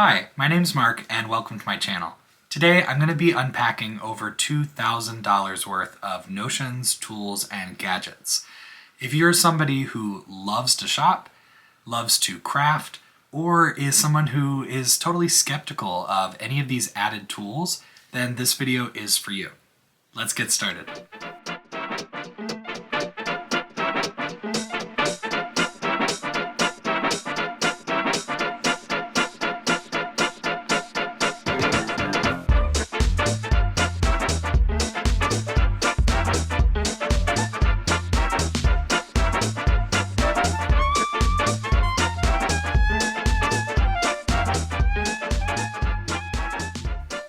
Hi, my name's Mark and welcome to my channel. Today I'm going to be unpacking over $2,000 worth of notions, tools, and gadgets. If you're somebody who loves to shop, loves to craft, or is someone who is totally skeptical of any of these added tools, then this video is for you. Let's get started.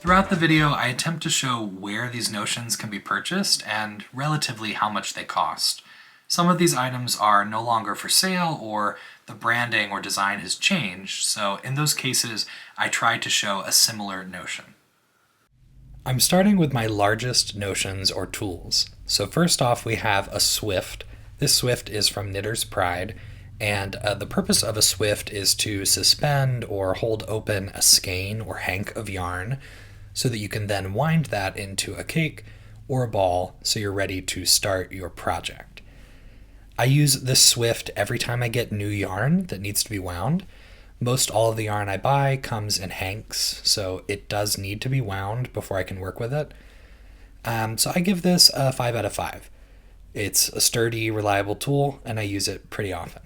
Throughout the video, I attempt to show where these notions can be purchased and relatively how much they cost. Some of these items are no longer for sale or the branding or design has changed, so in those cases, I try to show a similar notion. I'm starting with my largest notions or tools. So first off, we have a swift. This swift is from Knitter's Pride, and the purpose of a swift is to suspend or hold open a skein or hank of yarn so that you can then wind that into a cake or a ball so you're ready to start your project. I use this swift every time I get new yarn that needs to be wound. Most all of the yarn I buy comes in hanks, so it does need to be wound before I can work with it. So I give this a 5 out of 5. It's a sturdy, reliable tool, and I use it pretty often.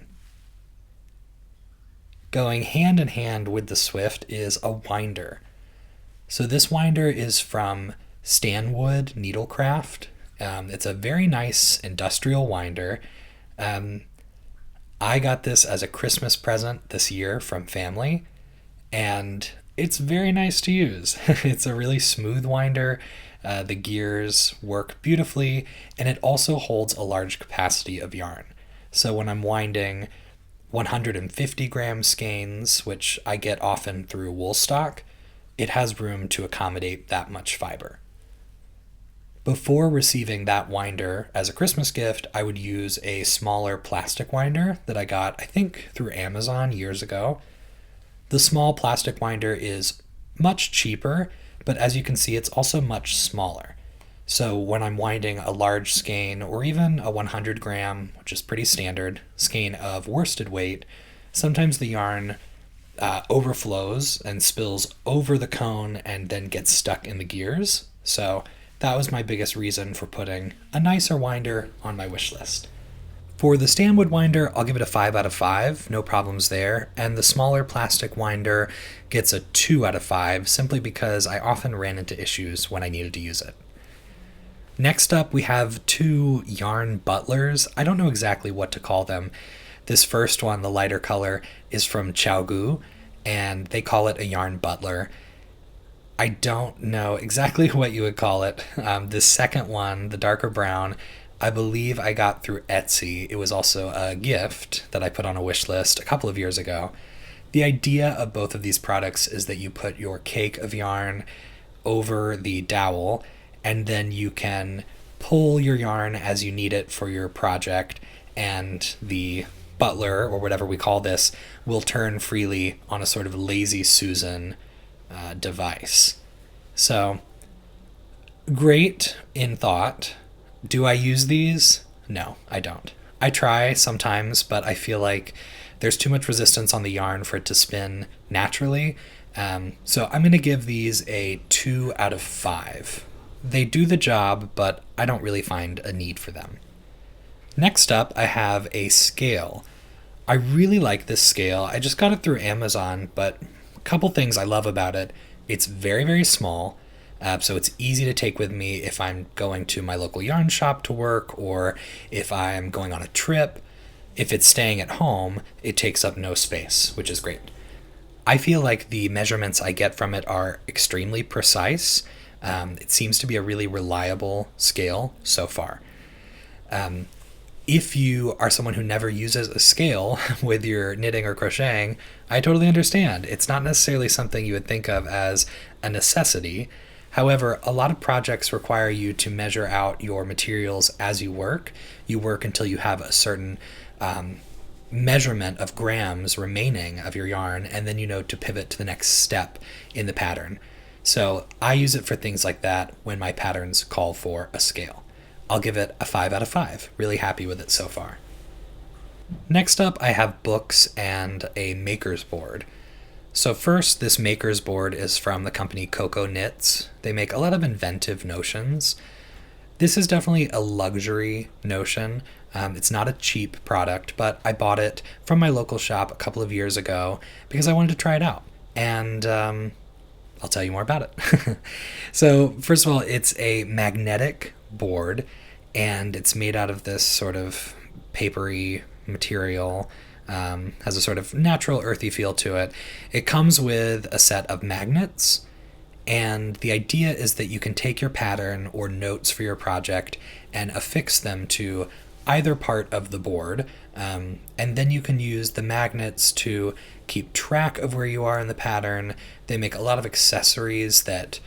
Going hand in hand with the swift is a winder. So this winder is from Stanwood Needlecraft. It's a very nice industrial winder. I got this as a Christmas present this year from family, and it's very nice to use. It's a really smooth winder. The gears work beautifully, and it also holds a large capacity of yarn. So when I'm winding 150 gram skeins, which I get often through Woolstock, it has room to accommodate that much fiber. Before receiving that winder as a Christmas gift, I would use a smaller plastic winder that I got, I think, through Amazon years ago. The small plastic winder is much cheaper, but as you can see, it's also much smaller. So when I'm winding a large skein, or even a 100 gram, which is pretty standard, skein of worsted weight, sometimes the yarn overflows and spills over the cone and then gets stuck in the gears. So that was my biggest reason for putting a nicer winder on my wish list. For the Stanwood winder, I'll give it a 5 out of 5, no problems there, and the smaller plastic winder gets a 2 out of 5 simply because I often ran into issues when I needed to use it. Next up, we have two yarn butlers. I don't know exactly what to call them. This first one, the lighter color, is from Gu, and they call it a yarn butler. I don't know exactly what you would call it. The second one, the darker brown, I believe I got through Etsy. It was also a gift that I put on a wish list a couple of years ago. The idea of both of these products is that you put your cake of yarn over the dowel, and then you can pull your yarn as you need it for your project, and the butler, or whatever we call this, will turn freely on a sort of lazy Susan device. So, great in thought. Do I use these? No, I don't. I try sometimes, but I feel like there's too much resistance on the yarn for it to spin naturally. So I'm going to give these a 2 out of 5. They do the job, but I don't really find a need for them. Next up, I have a scale. I really like this scale. I just got it through Amazon, but a couple things I love about it. It's very, very small, so it's easy to take with me if I'm going to my local yarn shop to work or if I'm going on a trip. If it's staying at home, it takes up no space, which is great. I feel like the measurements I get from it are extremely precise. It seems to be a really reliable scale so far. If you are someone who never uses a scale with your knitting or crocheting, I totally understand. It's not necessarily something you would think of as a necessity. However, a lot of projects require you to measure out your materials as you work. You work until you have a certain measurement of grams remaining of your yarn, and then you know to pivot to the next step in the pattern. So I use it for things like that when my patterns call for a scale. I'll give it a 5 out of 5. Really happy with it so far. Next up, I have books and a maker's board. So first, this maker's board is from the company Coco Knits. They make a lot of inventive notions. This is definitely a luxury notion. It's not a cheap product, but I bought it from my local shop a couple of years ago because I wanted to try it out. And I'll tell you more about it. So first of all, it's a magnetic board, and it's made out of this sort of papery material. Has a sort of natural earthy feel to it. It comes with a set of magnets, and the idea is that you can take your pattern or notes for your project and affix them to either part of the board, and then you can use the magnets to keep track of where you are in the pattern. They make a lot of accessories that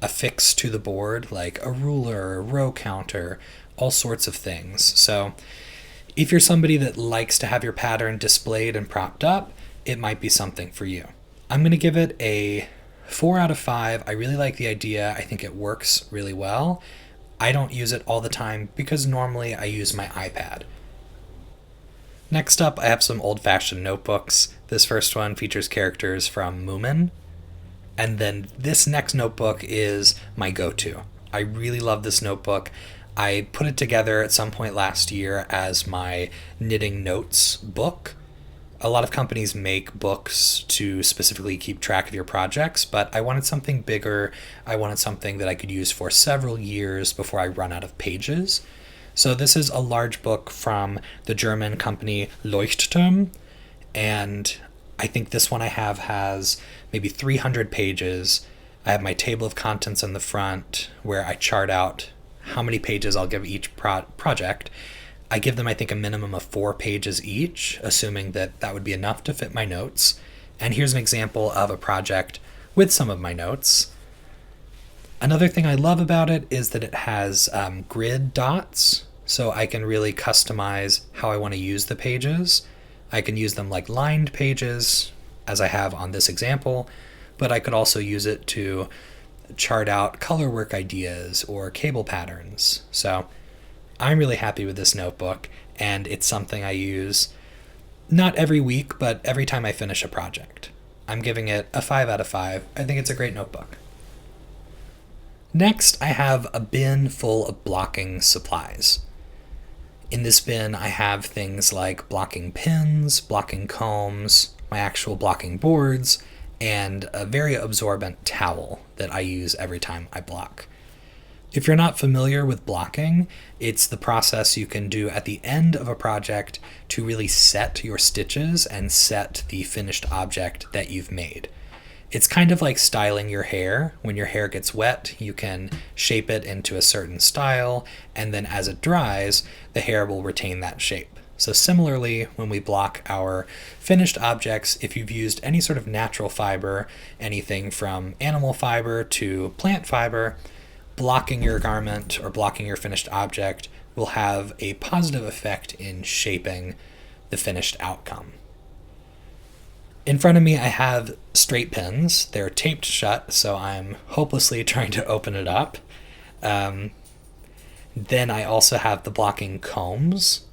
affix to the board, like a ruler, a row counter, all sorts of things. So if you're somebody that likes to have your pattern displayed and propped up, it might be something for you. I'm going to give it a 4 out of 5. I really like the idea. I think it works really well. I don't use it all the time because normally I use my iPad. Next up, I have some old-fashioned notebooks. This first one features characters from Moomin. And then this next notebook is my go-to. I really love this notebook. I put it together at some point last year as my knitting notes book. A lot of companies make books to specifically keep track of your projects, but I wanted something bigger. I wanted something that I could use for several years before I run out of pages. So this is a large book from the German company Leuchtturm, and I think this one I have has maybe 300 pages. I have my table of contents in the front where I chart out how many pages I'll give each project. I give them, I think, a minimum of 4 pages each, assuming that that would be enough to fit my notes. And here's an example of a project with some of my notes. Another thing I love about it is that it has grid dots, so I can really customize how I want to use the pages. I can use them like lined pages, as I have on this example, but I could also use it to chart out color work ideas or cable patterns. So I'm really happy with this notebook, and it's something I use not every week, but every time I finish a project. I'm giving it a 5 out of 5. I think it's a great notebook. Next, I have a bin full of blocking supplies. In this bin, I have things like blocking pins, blocking combs, my actual blocking boards, and a very absorbent towel that I use every time I block. If you're not familiar with blocking, it's the process you can do at the end of a project to really set your stitches and set the finished object that you've made. It's kind of like styling your hair. When your hair gets wet, you can shape it into a certain style, and then as it dries, the hair will retain that shape. So similarly, when we block our finished objects, if you've used any sort of natural fiber, anything from animal fiber to plant fiber, blocking your garment or blocking your finished object will have a positive effect in shaping the finished outcome. In front of me, I have straight pins. They're taped shut, so I'm hopelessly trying to open it up. Then I also have the blocking combs.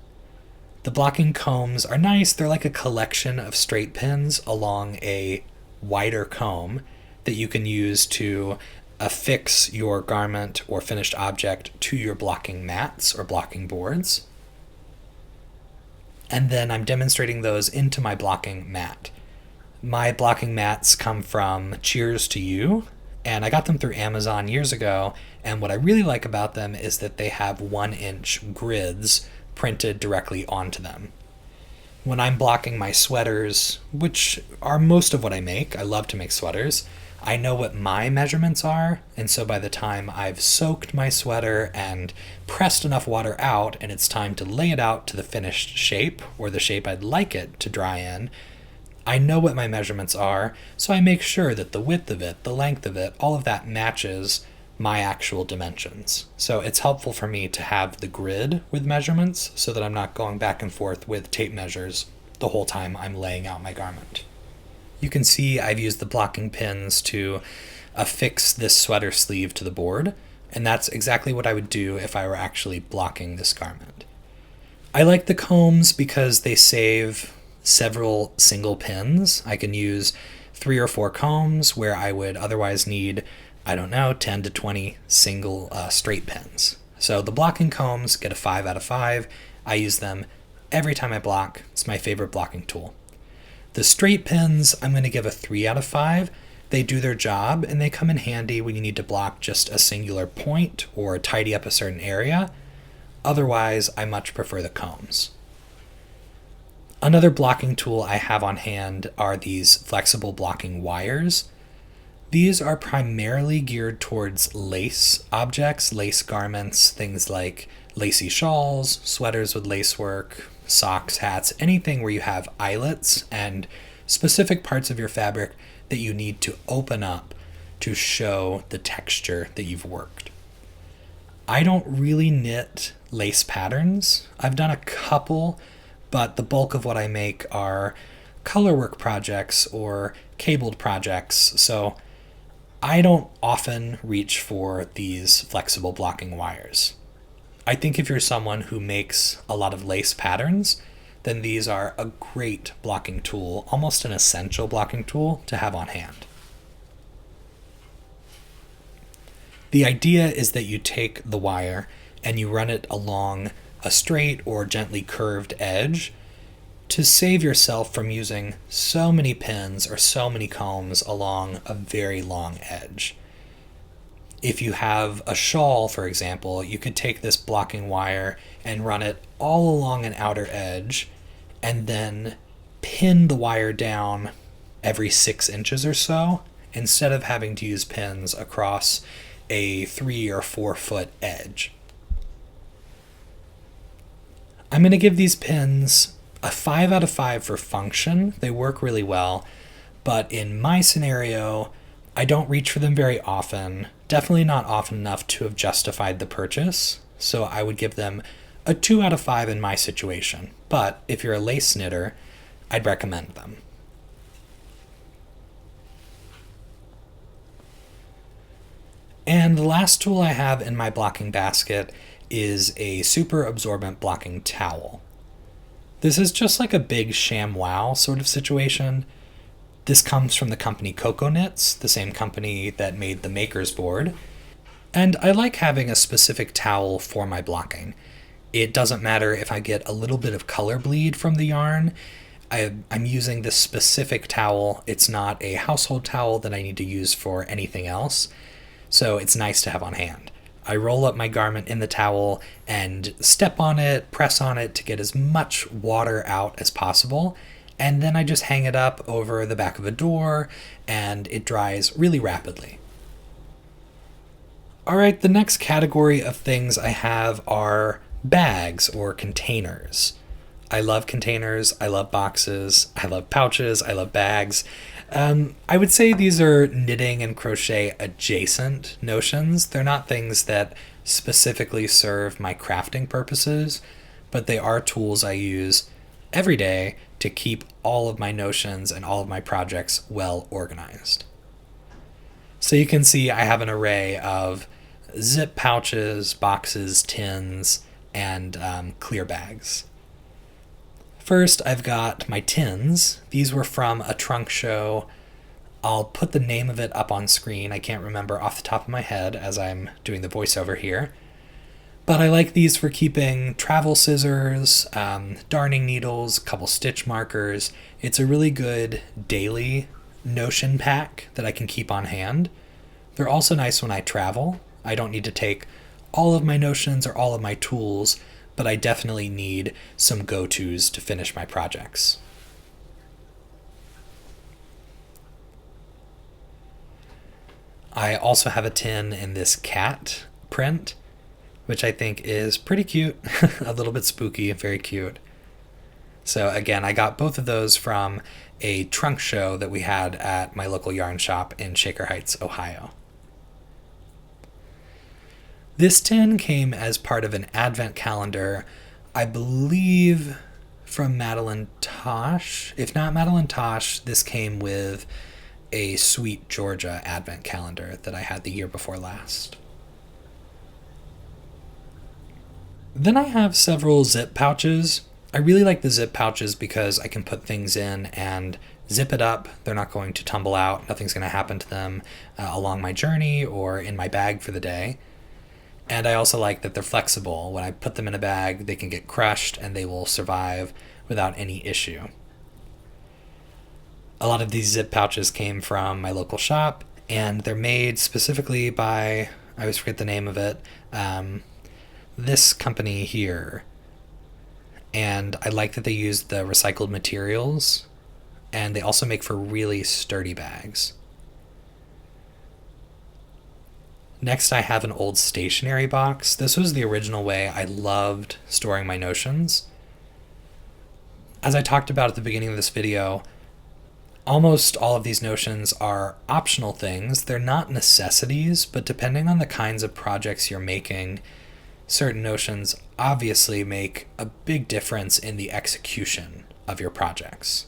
The blocking combs are nice. They're like a collection of straight pins along a wider comb that you can use to affix your garment or finished object to your blocking mats or blocking boards. And then I'm demonstrating those into my blocking mat. My blocking mats come from Cheers to You, and I got them through Amazon years ago, and what I really like about them is that they have 1-inch grids printed directly onto them. When I'm blocking my sweaters, which are most of what I make, I love to make sweaters, I know what my measurements are, and so by the time I've soaked my sweater and pressed enough water out and it's time to lay it out to the finished shape, or the shape I'd like it to dry in, I know what my measurements are, so I make sure that the width of it, the length of it, all of that matches my actual dimensions. So it's helpful for me to have the grid with measurements so that I'm not going back and forth with tape measures the whole time I'm laying out my garment. You can see I've used the blocking pins to affix this sweater sleeve to the board, and that's exactly what I would do if I were actually blocking this garment. I like the combs because they save several single pins. I can use 3 or 4 combs where I would otherwise need, 10 to 20 single straight pins. So the blocking combs get a 5 out of 5. I use them every time I block. It's my favorite blocking tool. The straight pins, I'm going to give a 3 out of 5. They do their job, and they come in handy when you need to block just a singular point or tidy up a certain area. Otherwise, I much prefer the combs. Another blocking tool I have on hand are these flexible blocking wires. These are primarily geared towards lace objects, lace garments, things like lacy shawls, sweaters with lacework, socks, hats, anything where you have eyelets and specific parts of your fabric that you need to open up to show the texture that you've worked. I don't really knit lace patterns. I've done a couple, but the bulk of what I make are colorwork projects or cabled projects, so I don't often reach for these flexible blocking wires. I think if you're someone who makes a lot of lace patterns, then these are a great blocking tool, almost an essential blocking tool to have on hand. The idea is that you take the wire and you run it along a straight or gently curved edge to save yourself from using so many pins or so many combs along a very long edge. If you have a shawl, for example, you could take this blocking wire and run it all along an outer edge and then pin the wire down every 6 inches or so instead of having to use pins across a 3 or 4 foot edge. I'm going to give these pins a 5 out of 5 for function. They work really well, but in my scenario, I don't reach for them very often, definitely not often enough to have justified the purchase, so I would give them a 2 out of 5 in my situation. But if you're a lace knitter, I'd recommend them. And the last tool I have in my blocking basket is a super absorbent blocking towel. This is just like a big ShamWow sort of situation. This comes from the company Coco Knits, the same company that made the Maker's Board. And I like having a specific towel for my blocking. It doesn't matter if I get a little bit of color bleed from the yarn. I'm using this specific towel. It's not a household towel that I need to use for anything else, so it's nice to have on hand. I roll up my garment in the towel and step on it, press on it to get as much water out as possible, and then I just hang it up over the back of a door and it dries really rapidly. Alright, the next category of things I have are bags or containers. I love containers, I love boxes, I love pouches, I love bags. I would say these are knitting and crochet adjacent notions. They're not things that specifically serve my crafting purposes, but they are tools I use every day to keep all of my notions and all of my projects well organized. So you can see I have an array of zip pouches, boxes, tins, and clear bags. First, I've got my tins. These were from a trunk show. I'll put the name of it up on screen. I can't remember off the top of my head as I'm doing the voiceover here. But I like these for keeping travel scissors, darning needles, a couple stitch markers. It's a really good daily notion pack that I can keep on hand. They're also nice when I travel. I don't need to take all of my notions or all of my tools, but I definitely need some go-tos to finish my projects. I also have a tin in this cat print, which I think is pretty cute, a little bit spooky, very cute. So again, I got both of those from a trunk show that we had at my local yarn shop in Shaker Heights, Ohio. This tin came as part of an advent calendar, I believe from Madeline Tosh. If not Madeline Tosh, this came with a Sweet Georgia advent calendar that I had the year before last. Then I have several zip pouches. I really like the zip pouches because I can put things in and zip it up. They're not going to tumble out. Nothing's going to happen to them along my journey or in my bag for the day. And I also like that they're flexible. When I put them in a bag, they can get crushed and they will survive without any issue. A lot of these zip pouches came from my local shop, and they're made specifically by, I always forget the name of it, this company here. And I like that they use the recycled materials, and they also make for really sturdy bags. Next, I have an old stationery box. This was the original way I loved storing my notions. As I talked about at the beginning of this video, almost all of these notions are optional things. They're not necessities, but depending on the kinds of projects you're making, certain notions obviously make a big difference in the execution of your projects.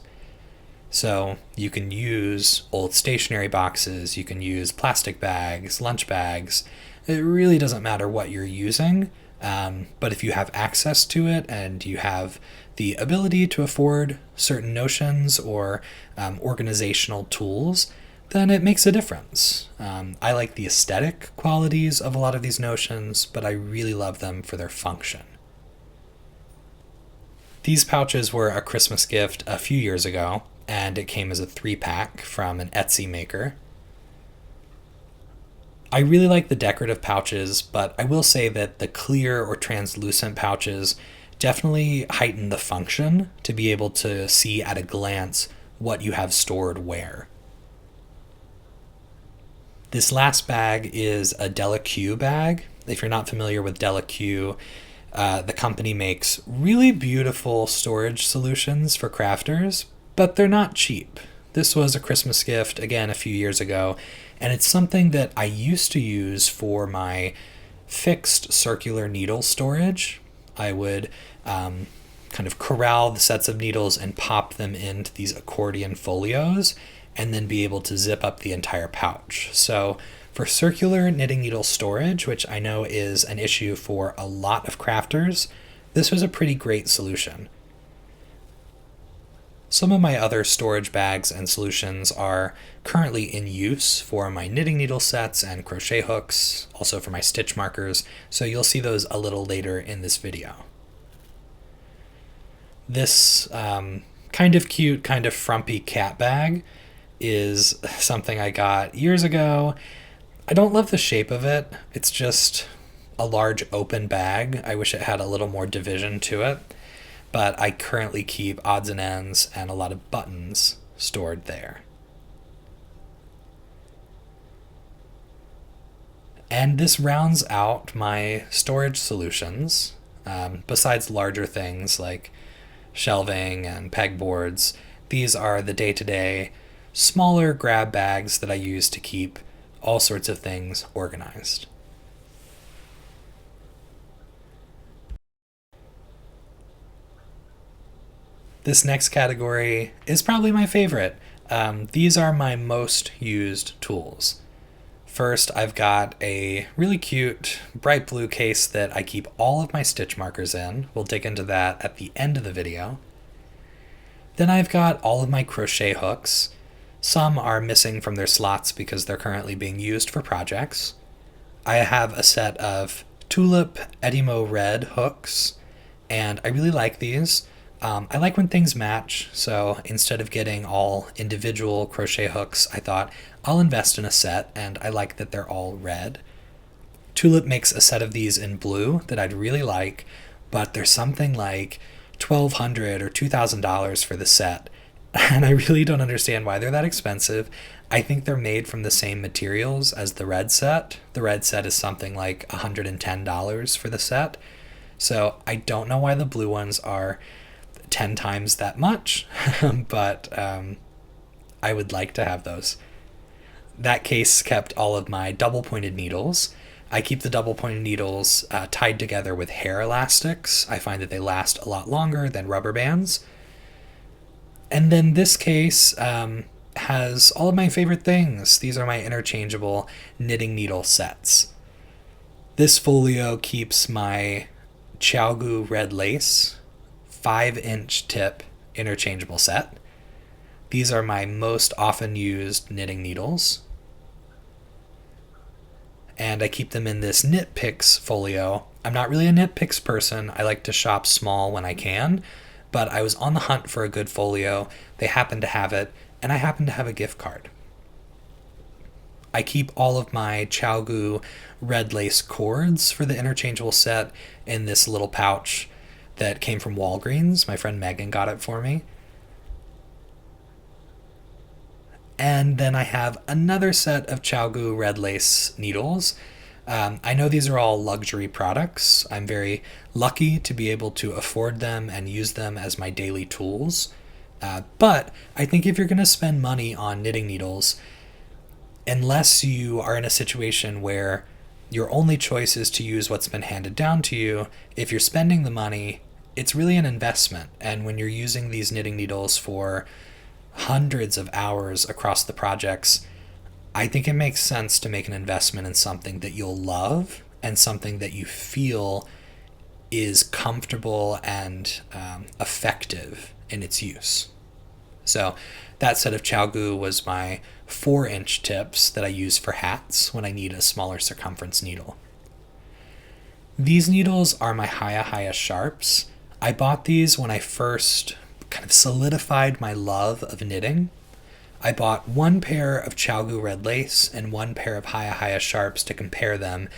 So you can use old stationery boxes, you can use plastic bags, lunch bags. It really doesn't matter what you're using, but if you have access to it and you have the ability to afford certain notions or organizational tools, then it makes a difference. I like the aesthetic qualities of a lot of these notions, but I really love them for their function. These pouches were a Christmas gift a few years ago, and it came as a 3-pack from an Etsy maker. I really like the decorative pouches, but I will say that the clear or translucent pouches definitely heighten the function to be able to see at a glance what you have stored where. This last bag is a Della Q bag. If you're not familiar with Della Q, the company makes really beautiful storage solutions for crafters, but they're not cheap. This was a Christmas gift, again, a few years ago, and it's something that I used to use for my fixed circular needle storage. I would kind of corral the sets of needles and pop them into these accordion folios and then be able to zip up the entire pouch. So for circular knitting needle storage, which I know is an issue for a lot of crafters, this was a pretty great solution. Some of my other storage bags and solutions are currently in use for my knitting needle sets and crochet hooks, also for my stitch markers, so you'll see those a little later in this video. This kind of cute, kind of frumpy cat bag is something I got years ago. I don't love the shape of it. It's just a large open bag. I wish it had a little more division to it. But I currently keep odds and ends and a lot of buttons stored there. And this rounds out my storage solutions. Besides larger things like shelving and pegboards, these are the day-to-day smaller grab bags that I use to keep all sorts of things organized. This next category is probably my favorite. These are my most used tools. First, I've got a really cute bright blue case that I keep all of my stitch markers in. We'll dig into that at the end of the video. Then I've got all of my crochet hooks. Some are missing from their slots because they're currently being used for projects. I have a set of Tulip Edimo Red hooks, and I really like these. I like when things match, so instead of getting all individual crochet hooks, I thought I'll invest in a set, and I like that they're all red. Tulip makes a set of these in blue that I'd really like, but there's something like $1,200 or $2,000 for the set, and I really don't understand why they're that expensive. I think they're made from the same materials as the red set. The red set is something like $110 for the set, so I don't know why the blue ones are 10 times that much, but I would like to have those. That case kept all of my double pointed needles. I keep the double pointed needles tied together with hair elastics. I find that they last a lot longer than rubber bands. And then this case has all of my favorite things. These are my interchangeable knitting needle sets. This folio keeps my Gu red lace 5-inch tip interchangeable set. These are my most often used knitting needles. And I keep them in this Knit Picks folio. I'm not really a Knit Picks person. I like to shop small when I can, but I was on the hunt for a good folio. They happened to have it, and I happened to have a gift card. I keep all of my Gu red lace cords for the interchangeable set in this little pouch that came from Walgreens. My friend Megan got it for me. And then I have another set of Gu red lace needles. I know these are all luxury products. I'm very lucky to be able to afford them and use them as my daily tools. But I think if you're going to spend money on knitting needles, unless you are in a situation where your only choice is to use what's been handed down to you, if you're spending the money, it's really an investment. And when you're using these knitting needles for hundreds of hours across the projects, I think it makes sense to make an investment in something that you'll love and something that you feel is comfortable and effective in its use. So that set of Gu was my 4-inch tips that I use for hats when I need a smaller circumference needle. These needles are my Haya sharps. I bought these when I first kind of solidified my love of knitting. I bought one pair of Gu red lace and one pair of Haya sharps to compare them,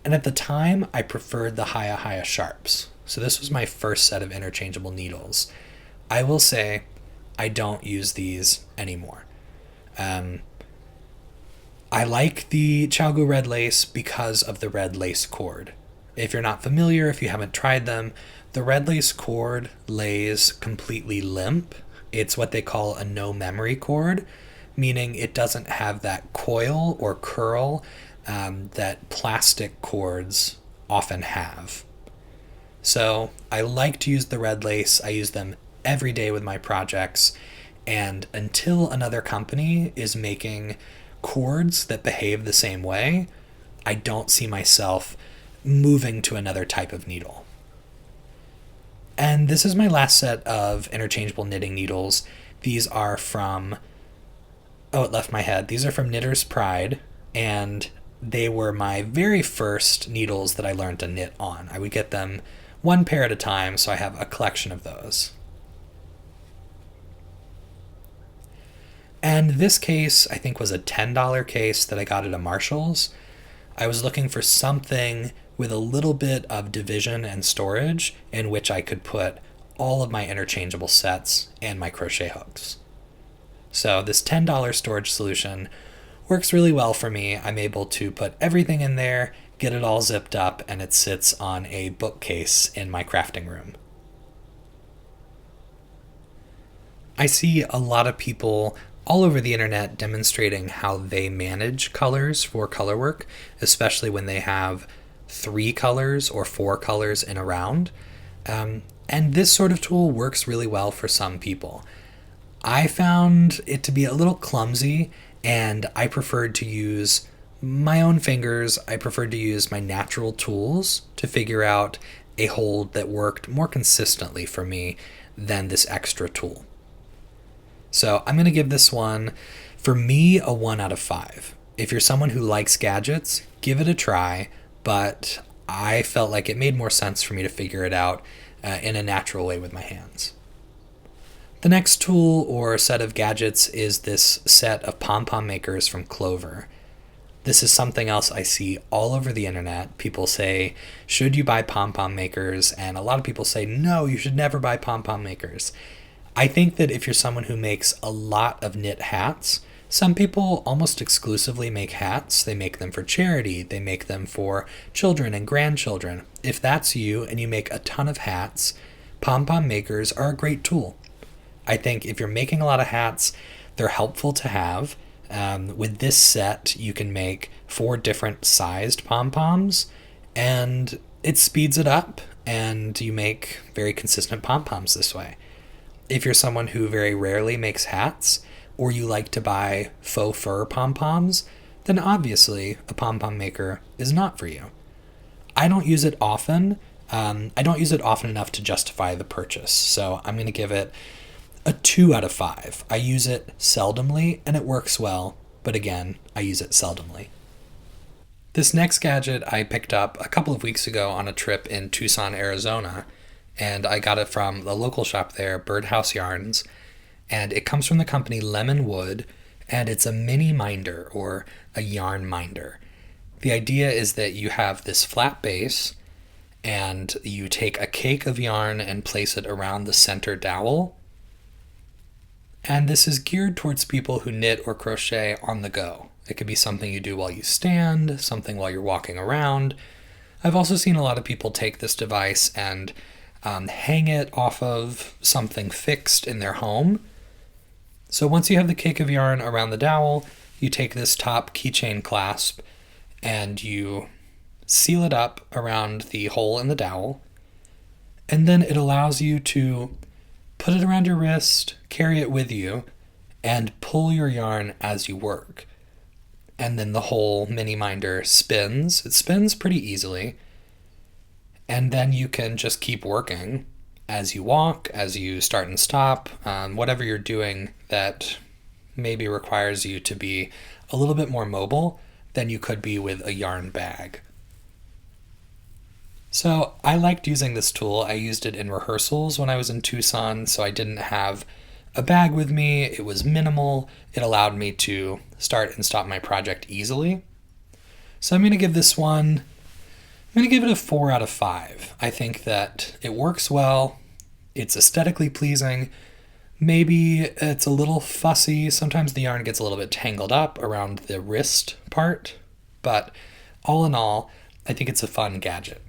and at the time I preferred the Haya sharps. So this was my first set of interchangeable needles. I will say I don't use these anymore. I like the Gu red lace because of the red lace cord. If you're not familiar, if you haven't tried them, the red lace cord lays completely limp. It's what they call a no memory cord, meaning it doesn't have that coil or curl that plastic cords often have. So I like to use the red lace. I use them every day with my projects, and until another company is making cords that behave the same way, I don't see myself moving to another type of needle. And this is my last set of interchangeable knitting needles. These are from, it left my head. These are from Knitter's Pride, and they were my very first needles that I learned to knit on. I would get them one pair at a time, so I have a collection of those. And this case, I think, was a $10 case that I got at a Marshall's. I was looking for something with a little bit of division and storage in which I could put all of my interchangeable sets and my crochet hooks. So this $10 storage solution works really well for me. I'm able to put everything in there, get it all zipped up, and it sits on a bookcase in my crafting room. I see a lot of people all over the internet demonstrating how they manage colors for color work, especially when they have 3 colors or 4 colors in a round. And this sort of tool works really well for some people. I found it to be a little clumsy, and I preferred to use my own fingers. I preferred to use my natural tools to figure out a hold that worked more consistently for me than this extra tool. So I'm going to give this one, for me, a 1 out of 5. If you're someone who likes gadgets, give it a try, but I felt like it made more sense for me to figure it out in a natural way with my hands. The next tool or set of gadgets is this set of pom-pom makers from Clover. This is something else I see all over the internet. People say, should you buy pom-pom makers? And a lot of people say, no, you should never buy pom-pom makers. I think that if you're someone who makes a lot of knit hats, some people almost exclusively make hats. They make them for charity. They make them for children and grandchildren. If that's you and you make a ton of hats, pom-pom makers are a great tool. I think if you're making a lot of hats, they're helpful to have. With this set, you can make 4 different sized pom-poms, and it speeds it up, and you make very consistent pom-poms this way. If you're someone who very rarely makes hats, or you like to buy faux fur pom-poms, then obviously a pom-pom maker is not for you. I don't use it often. I don't use it often enough to justify the purchase, so I'm going to give it a 2 out of 5. I use it seldomly, and it works well, but again, I use it seldomly. This next gadget I picked up a couple of weeks ago on a trip in Tucson, Arizona, and I got it from the local shop there, Birdhouse Yarns, and it comes from the company Lemon Wood, and it's a mini minder, or a yarn minder. The idea is that you have this flat base, and you take a cake of yarn and place it around the center dowel. And this is geared towards people who knit or crochet on the go. It could be something you do while you stand, something while you're walking around. I've also seen a lot of people take this device and hang it off of something fixed in their home. So once you have the cake of yarn around the dowel, you take this top keychain clasp and you seal it up around the hole in the dowel, and then it allows you to put it around your wrist, carry it with you, and pull your yarn as you work. And then the whole mini minder spins. It spins pretty easily. And then you can just keep working as you walk, as you start and stop, whatever you're doing that maybe requires you to be a little bit more mobile than you could be with a yarn bag. So I liked using this tool. I used it in rehearsals when I was in Tucson, so I didn't have a bag with me. It was minimal. It allowed me to start and stop my project easily. So I'm going to give this one, I'm going to give it a 4 out of 5. I think that it works well. It's aesthetically pleasing. Maybe it's a little fussy. Sometimes the yarn gets a little bit tangled up around the wrist part, but all in all, I think it's a fun gadget.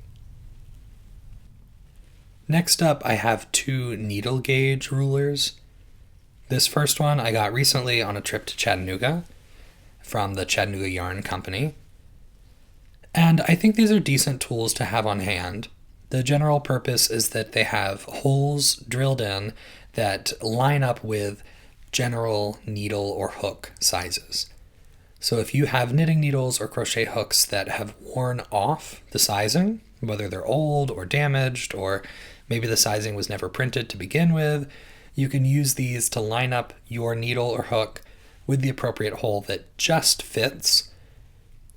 Next up, I have 2 needle gauge rulers. This first one I got recently on a trip to Chattanooga from the Chattanooga Yarn Company. And I think these are decent tools to have on hand. The general purpose is that they have holes drilled in that line up with general needle or hook sizes. So if you have knitting needles or crochet hooks that have worn off the sizing, whether they're old or damaged, or maybe the sizing was never printed to begin with, you can use these to line up your needle or hook with the appropriate hole that just fits,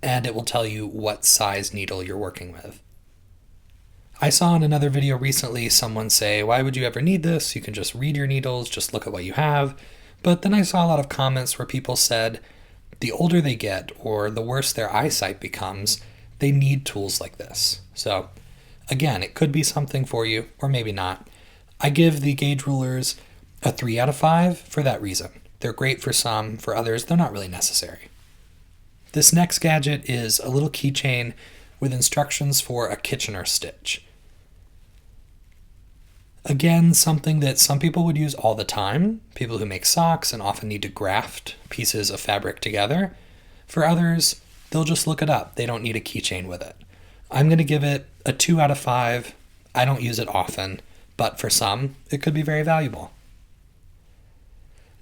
and it will tell you what size needle you're working with. I saw in another video recently someone say, why would you ever need this? You can just read your needles, just look at what you have. But then I saw a lot of comments where people said the older they get or the worse their eyesight becomes, they need tools like this. So again, it could be something for you or maybe not. I give the gauge rulers a 3 out of 5 for that reason. They're great for some, for others, they're not really necessary. This next gadget is a little keychain with instructions for a Kitchener stitch. Again, something that some people would use all the time, people who make socks and often need to graft pieces of fabric together. For others, they'll just look it up. They don't need a keychain with it. I'm going to give it a 2 out of 5. I don't use it often, but for some, it could be very valuable.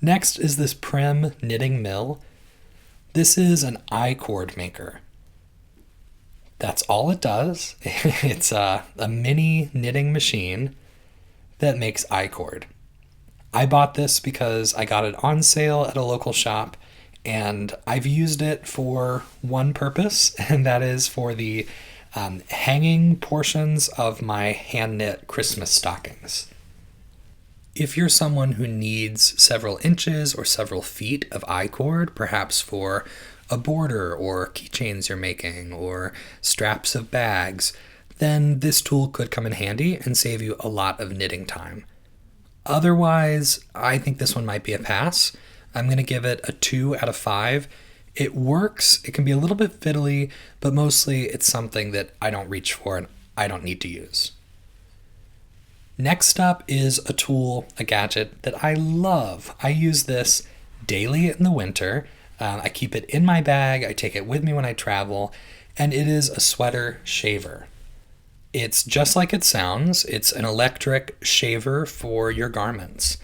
Next is this Prim knitting mill. This is an I-cord maker. That's all it does. It's a mini knitting machine that makes I-cord. I bought this because I got it on sale at a local shop, and I've used it for one purpose, and that is for the hanging portions of my hand-knit Christmas stockings. If you're someone who needs several inches or several feet of I-cord, perhaps for a border or keychains you're making or straps of bags, then this tool could come in handy and save you a lot of knitting time. Otherwise, I think this one might be a pass. I'm going to give it a 2 out of 5. It works. It can be a little bit fiddly, but mostly it's something that I don't reach for and I don't need to use. Next up is a tool, a gadget that I love. I use this daily in the winter. I keep it in my bag, I take it with me when I travel, and it is a sweater shaver. It's just like it sounds. It's an electric shaver for your garments.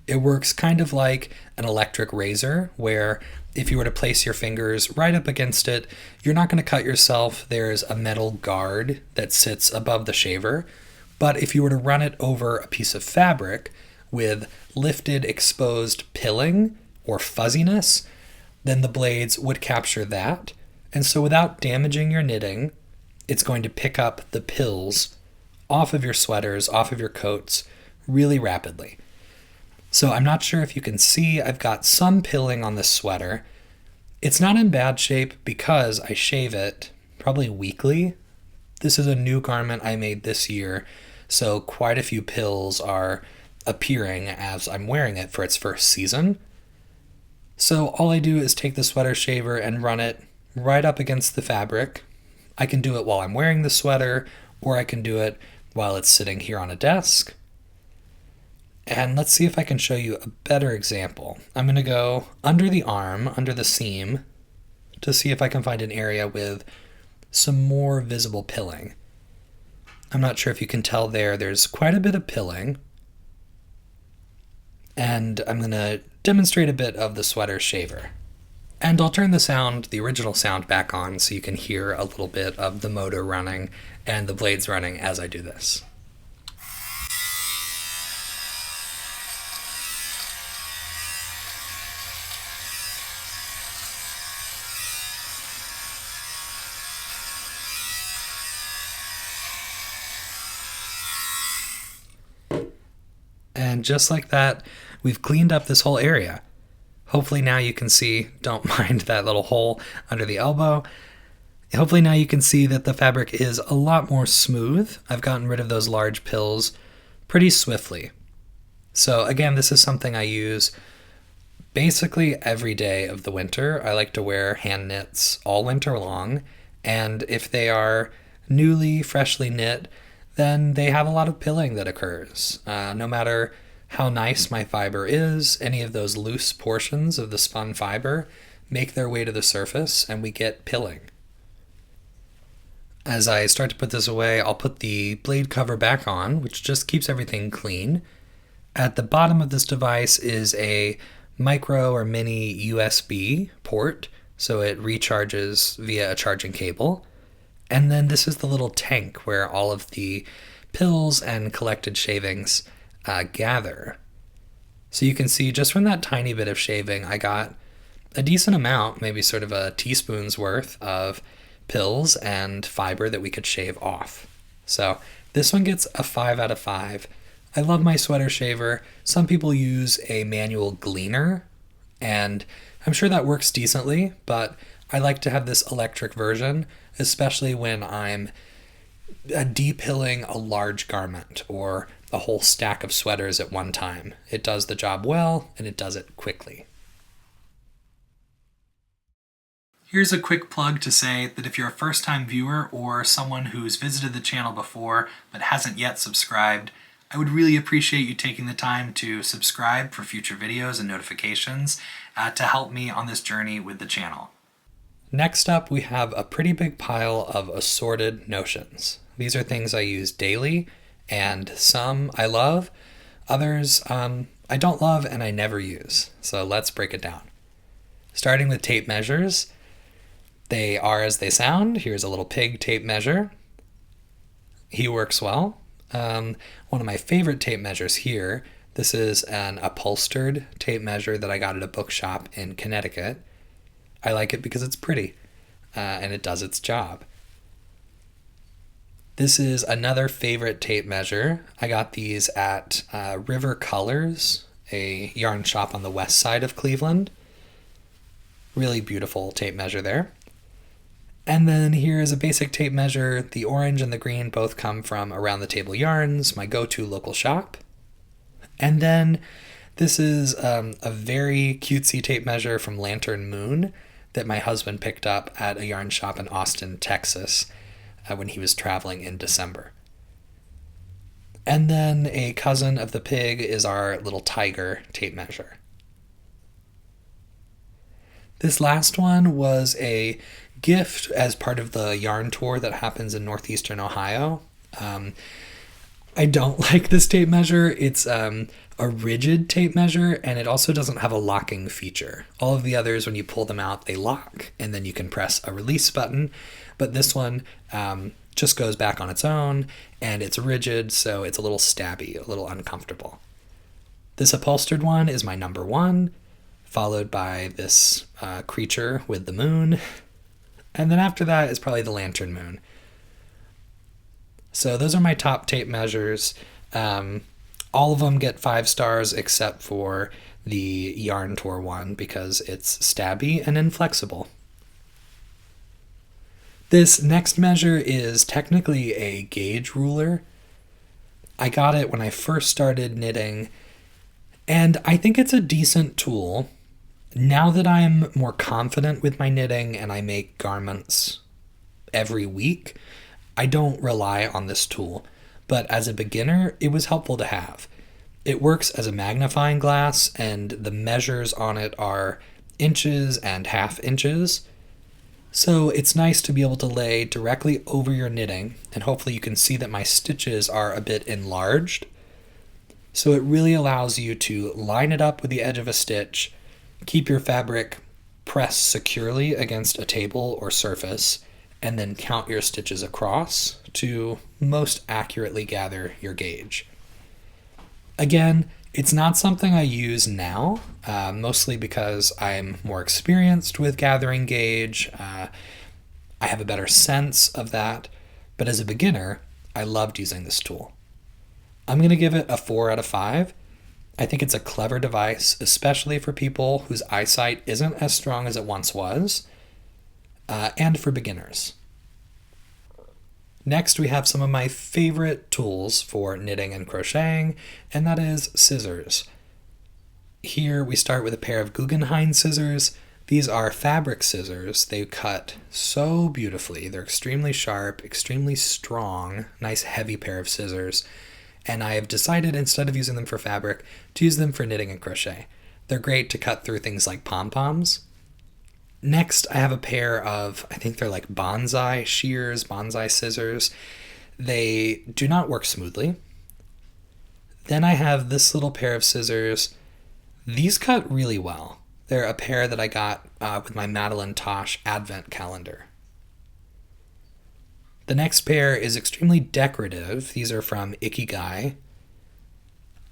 It works kind of like an electric razor, where if you were to place your fingers right up against it, you're not going to cut yourself. There's a metal guard that sits above the shaver. But if you were to run it over a piece of fabric with lifted exposed pilling or fuzziness, then the blades would capture that. And so without damaging your knitting, it's going to pick up the pills off of your sweaters, off of your coats really rapidly. So I'm not sure if you can see, I've got some pilling on this sweater. It's not in bad shape because I shave it probably weekly. This is a new garment I made this year, so quite a few pills are appearing as I'm wearing it for its first season. So all I do is take the sweater shaver and run it right up against the fabric. I can do it while I'm wearing the sweater, or I can do it while it's sitting here on a desk. And let's see if I can show you a better example. I'm going to go under the arm, under the seam, to see if I can find an area with some more visible pilling. I'm not sure if you can tell there's quite a bit of pilling. And I'm going to demonstrate a bit of the sweater shaver. And I'll turn the original sound back on so you can hear a little bit of the motor running and the blades running as I do this. And just like that, we've cleaned up this whole area. Hopefully now you can see, don't mind that little hole under the elbow. Hopefully now you can see that the fabric is a lot more smooth. I've gotten rid of those large pills pretty swiftly. So again, this is something I use basically every day of the winter. I like to wear hand knits all winter long. And if they are newly, freshly knit, then they have a lot of pilling that occurs. No matter how nice my fiber is, any of those loose portions of the spun fiber make their way to the surface and we get pilling. As I start to put this away, I'll put the blade cover back on, which just keeps everything clean. At the bottom of this device is a micro or mini USB port, so it recharges via a charging cable. And then this is the little tank where all of the pills and collected shavings gather. So you can see just from that tiny bit of shaving, I got a decent amount, maybe sort of a teaspoon's worth of pills and fiber that we could shave off. So this one gets a 5 out of 5. I love my sweater shaver. Some people use a manual gleaner, and I'm sure that works decently, but I like to have this electric version, especially when I'm depilling a large garment or a whole stack of sweaters at one time. It does the job well, and it does it quickly. Here's a quick plug to say that if you're a first-time viewer or someone who's visited the channel before but hasn't yet subscribed, I would really appreciate you taking the time to subscribe for future videos and notifications to help me on this journey with the channel. Next up, we have a pretty big pile of assorted notions. These are things I use daily, and some I love, others I don't love and I never use. So let's break it down. Starting with tape measures, they are as they sound. Here's a little pig tape measure. He works well. One of my favorite tape measures here, this is an upholstered tape measure that I got at a bookshop in Connecticut. I like it because it's pretty, and it does its job. This is another favorite tape measure. I got these at River Colors, a yarn shop on the west side of Cleveland. Really beautiful tape measure there. And then here is a basic tape measure. The orange and the green both come from Around the Table Yarns, my go-to local shop. And then this is a very cutesy tape measure from Lantern Moon that my husband picked up at a yarn shop in Austin, Texas, when he was traveling in December. And then a cousin of the pig is our little tiger tape measure. This last one was a gift as part of the yarn tour that happens in northeastern Ohio. I don't like this tape measure. It's a rigid tape measure, and it also doesn't have a locking feature. All of the others, when you pull them out, they lock, and then you can press a release button. But this one just goes back on its own, and it's rigid, so it's a little stabby, a little uncomfortable. This upholstered one is my number one, followed by this creature with the moon. And then after that is probably the lantern moon. So those are my top tape measures. All of them get 5 stars except for the Yarn Tour one because it's stabby and inflexible. This next measure is technically a gauge ruler. I got it when I first started knitting, and I think it's a decent tool. Now that I'm more confident with my knitting and I make garments every week, I don't rely on this tool. But as a beginner, it was helpful to have. It works as a magnifying glass, and the measures on it are inches and half inches. So it's nice to be able to lay directly over your knitting, and hopefully you can see that my stitches are a bit enlarged. So it really allows you to line it up with the edge of a stitch, keep your fabric pressed securely against a table or surface, and then count your stitches across to most accurately gather your gauge. Again, it's not something I use now, mostly because I'm more experienced with gathering gauge. I have a better sense of that, but as a beginner, I loved using this tool. I'm going to give it a 4 out of 5. I think it's a clever device, especially for people whose eyesight isn't as strong as it once was, and for beginners. Next, we have some of my favorite tools for knitting and crocheting, and that is scissors. Here we start with a pair of Guggenheim scissors. These are fabric scissors. They cut so beautifully. They're extremely sharp, extremely strong, nice heavy pair of scissors. And I have decided, instead of using them for fabric, to use them for knitting and crochet. They're great to cut through things like pom-poms. Next, I have a pair of, I think they're like bonsai shears, bonsai scissors. They do not work smoothly. Then I have this little pair of scissors. These cut really well. They're a pair that I got with my Madeline Tosh Advent calendar. The next pair is extremely decorative. These are from Ikigai.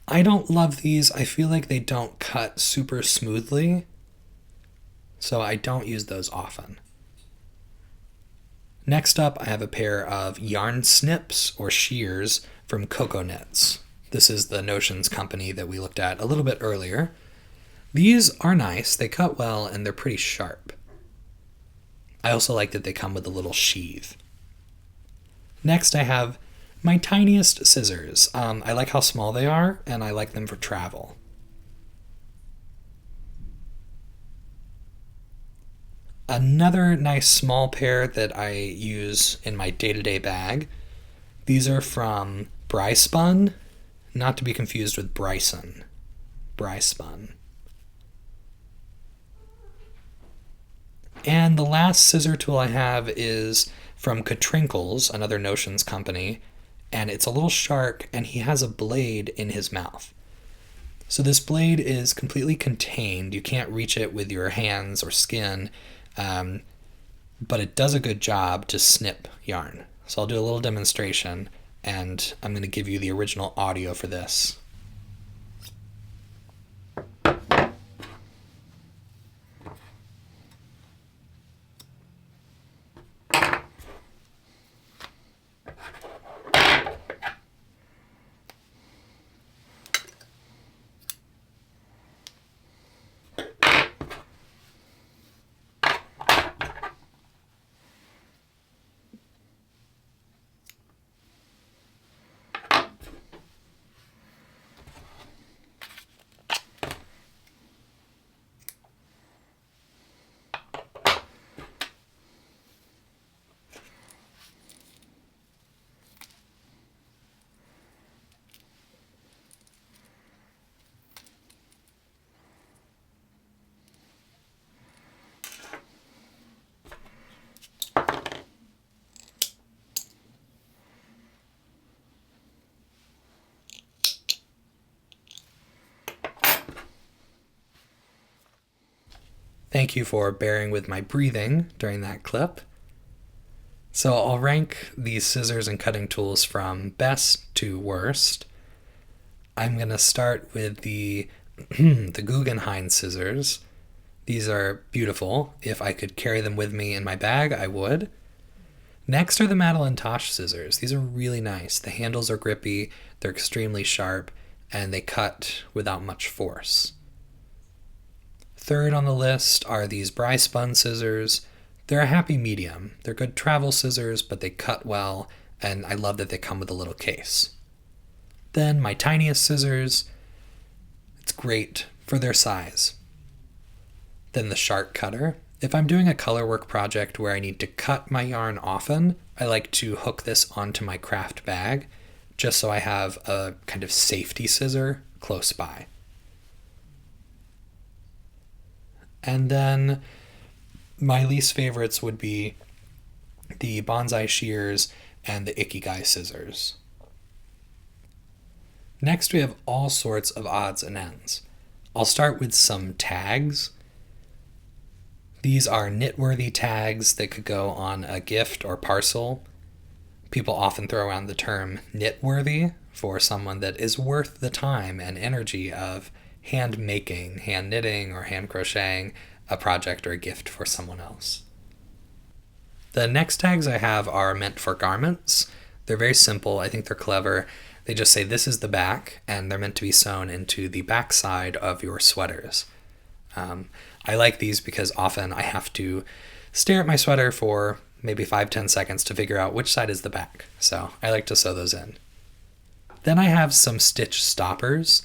I don't love these. I feel like they don't cut super smoothly, so I don't use those often. Next up, I have a pair of yarn snips or shears from Coco Knits. This is the Notions company that we looked at a little bit earlier. These are nice. They cut well and they're pretty sharp. I also like that they come with a little sheath. Next, I have my tiniest scissors. I like how small they are, and I like them for travel. Another nice small pair that I use in my day-to-day bag. These are from Bryspun, not to be confused with Bryson. Bryspun. And the last scissor tool I have is from Katrinkles, another Notions company, and it's a little shark, and he has a blade in his mouth. So this blade is completely contained. You can't reach it with your hands or skin, but it does a good job to snip yarn. So I'll do a little demonstration, and I'm going to give you the original audio for this. thank you for bearing with my breathing during that clip. So I'll rank these scissors and cutting tools from best to worst. I'm going to start with the the Guggenheim scissors. These are beautiful. If I could carry them with me in my bag, I would. Next are the Madeline Tosh scissors. These are really nice. The handles are grippy, they're extremely sharp, and they cut without much force. Third on the list are these Bryspun scissors. They're a happy medium. They're good travel scissors, but they cut well, and I love that they come with a little case. Then my tiniest scissors. It's great for their size. Then the Shark Cutter. If I'm doing a colorwork project where I need to cut my yarn often, I like to hook this onto my craft bag, just so I have a kind of safety scissor close by. And then my least favorites would be the Bonsai shears and the Ikigai scissors. Next, we have all sorts of odds and ends. I'll start with some tags. These are knit-worthy tags that could go on a gift or parcel. People often throw around the term knit-worthy for someone that is worth the time and energy of hand making, hand knitting, or hand crocheting a project or a gift for someone else. The next tags I have are meant for garments. They're very simple. I think they're clever. They just say this is the back, and they're meant to be sewn into the back side of your sweaters. I like these because often I have to stare at my sweater for maybe 5-10 seconds to figure out which side is the back. So I like to sew those in. Then I have some stitch stoppers.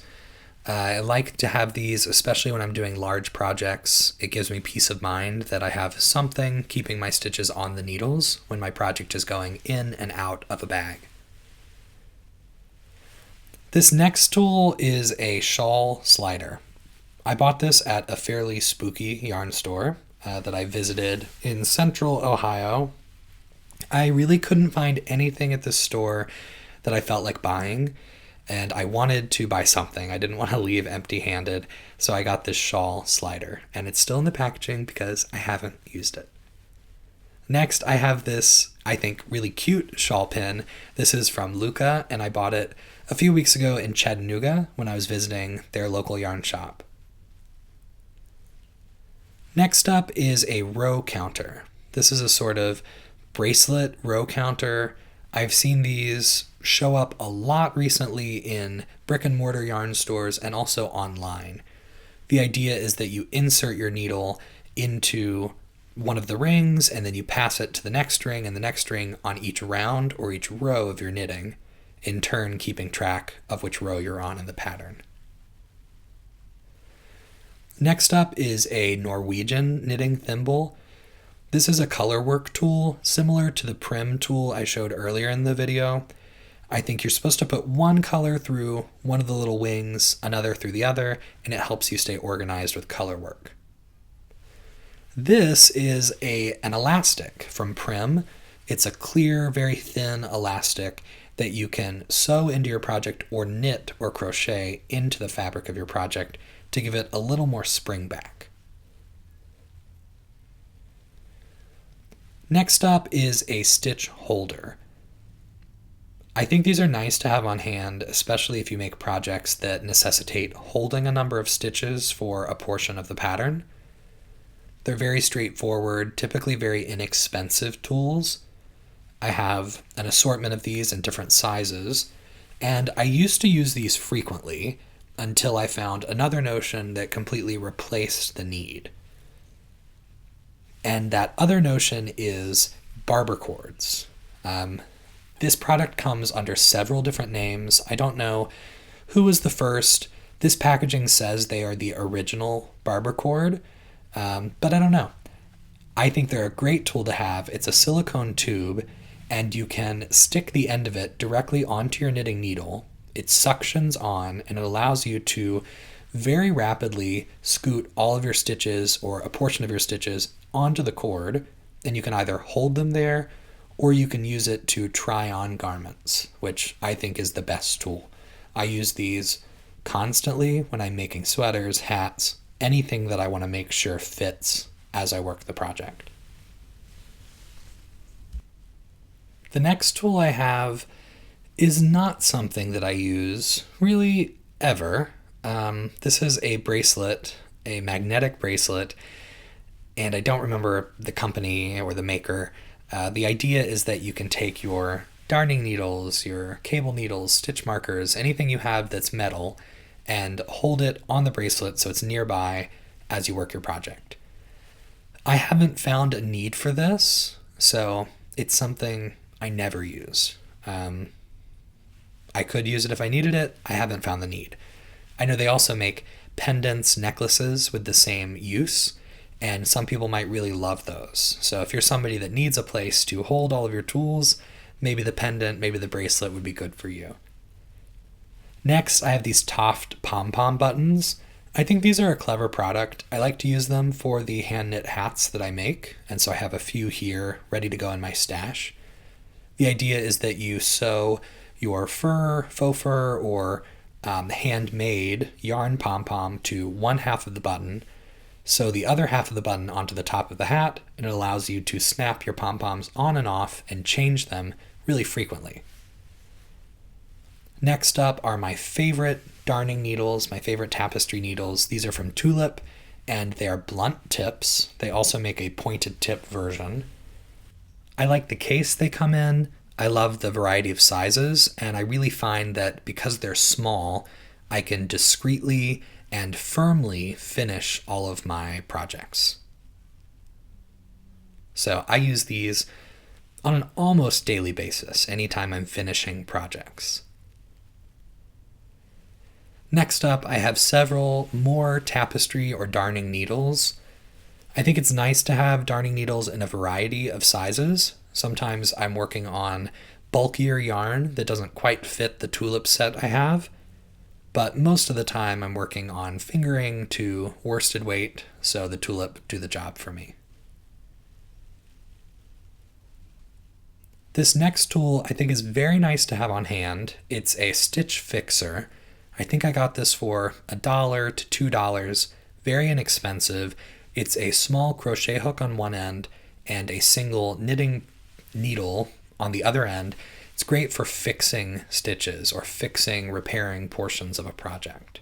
I like to have these, especially when I'm doing large projects. It gives me peace of mind that I have something keeping my stitches on the needles when my project is going in and out of a bag. This next tool is a shawl slider. I bought this at a fairly spooky yarn store that I visited in central Ohio. I really couldn't find anything at this store that I felt like buying, and I wanted to buy something. I didn't want to leave empty-handed, so I got this shawl slider, and it's still in the packaging because I haven't used it. Next, I have this, I think, really cute shawl pin. This is from Luca, and I bought it a few weeks ago in Chattanooga when I was visiting their local yarn shop. Next up is a row counter. This is a sort of bracelet row counter. I've seen these show up a lot recently in brick and mortar yarn stores and also online. The idea is that you insert your needle into one of the rings and then you pass it to the next ring and the next ring on each round or each row of your knitting, in turn keeping track of which row you're on in the pattern. Next up is a Norwegian knitting thimble. This is a colorwork tool similar to the Prim tool I showed earlier in the video. I think you're supposed to put one color through one of the little wings, another through the other, and it helps you stay organized with colorwork. This is an elastic from Prim. It's a clear, very thin elastic that you can sew into your project or knit or crochet into the fabric of your project to give it a little more spring back. Next up is a stitch holder. I think these are nice to have on hand, especially if you make projects that necessitate holding a number of stitches for a portion of the pattern. They're very straightforward, typically very inexpensive tools. I have an assortment of these in different sizes, and I used to use these frequently until I found another notion that completely replaced the need. And that other notion is barber cords. This product comes under several different names. I don't know who was the first. This packaging says they are the original barber cord, but I don't know. I think they're a great tool to have. It's a silicone tube, and you can stick the end of it directly onto your knitting needle. It suctions on, and it allows you to very rapidly scoot all of your stitches or a portion of your stitches onto the cord, and you can either hold them there or you can use it to try on garments, which I think is the best tool. I use these constantly when I'm making sweaters, hats, anything that I want to make sure fits as I work the project. The next tool I have is not something that I use really ever. This is a bracelet, a magnetic bracelet, and I don't remember the company or the maker. The idea is that you can take your darning needles, your cable needles, stitch markers, anything you have that's metal, and hold it on the bracelet so it's nearby as you work your project. I haven't found a need for this, so it's something I never use. I could use it if I needed it. I haven't found the need. I know they also make pendants, necklaces with the same use, and some people might really love those. So if you're somebody that needs a place to hold all of your tools, maybe the pendant, maybe the bracelet would be good for you. Next, I have these Toft pom-pom buttons. I think these are a clever product. I like to use them for the hand knit hats that I make, and so I have a few here ready to go in my stash. The idea is that you sew your faux fur, or handmade yarn pom-pom to one half of the button, sew the other half of the button onto the top of the hat, and it allows you to snap your pom-poms on and off and change them really frequently. Next up are my favorite darning needles, my favorite tapestry needles. These are from Tulip, and they are blunt tips. They also make a pointed tip version. I like the case they come in. I love the variety of sizes, and I really find that because they're small, I can discreetly and firmly finish all of my projects. So I use these on an almost daily basis anytime I'm finishing projects. Next up, I have several more tapestry or darning needles. I think it's nice to have darning needles in a variety of sizes. Sometimes I'm working on bulkier yarn that doesn't quite fit the Tulip set I have, but most of the time I'm working on fingering to worsted weight, so the Tulip do the job for me. This next tool I think is very nice to have on hand. It's a stitch fixer. I think I got this for $1 to $2, very inexpensive. It's a small crochet hook on one end and a single knitting needle on the other end. It's great for fixing stitches or repairing portions of a project.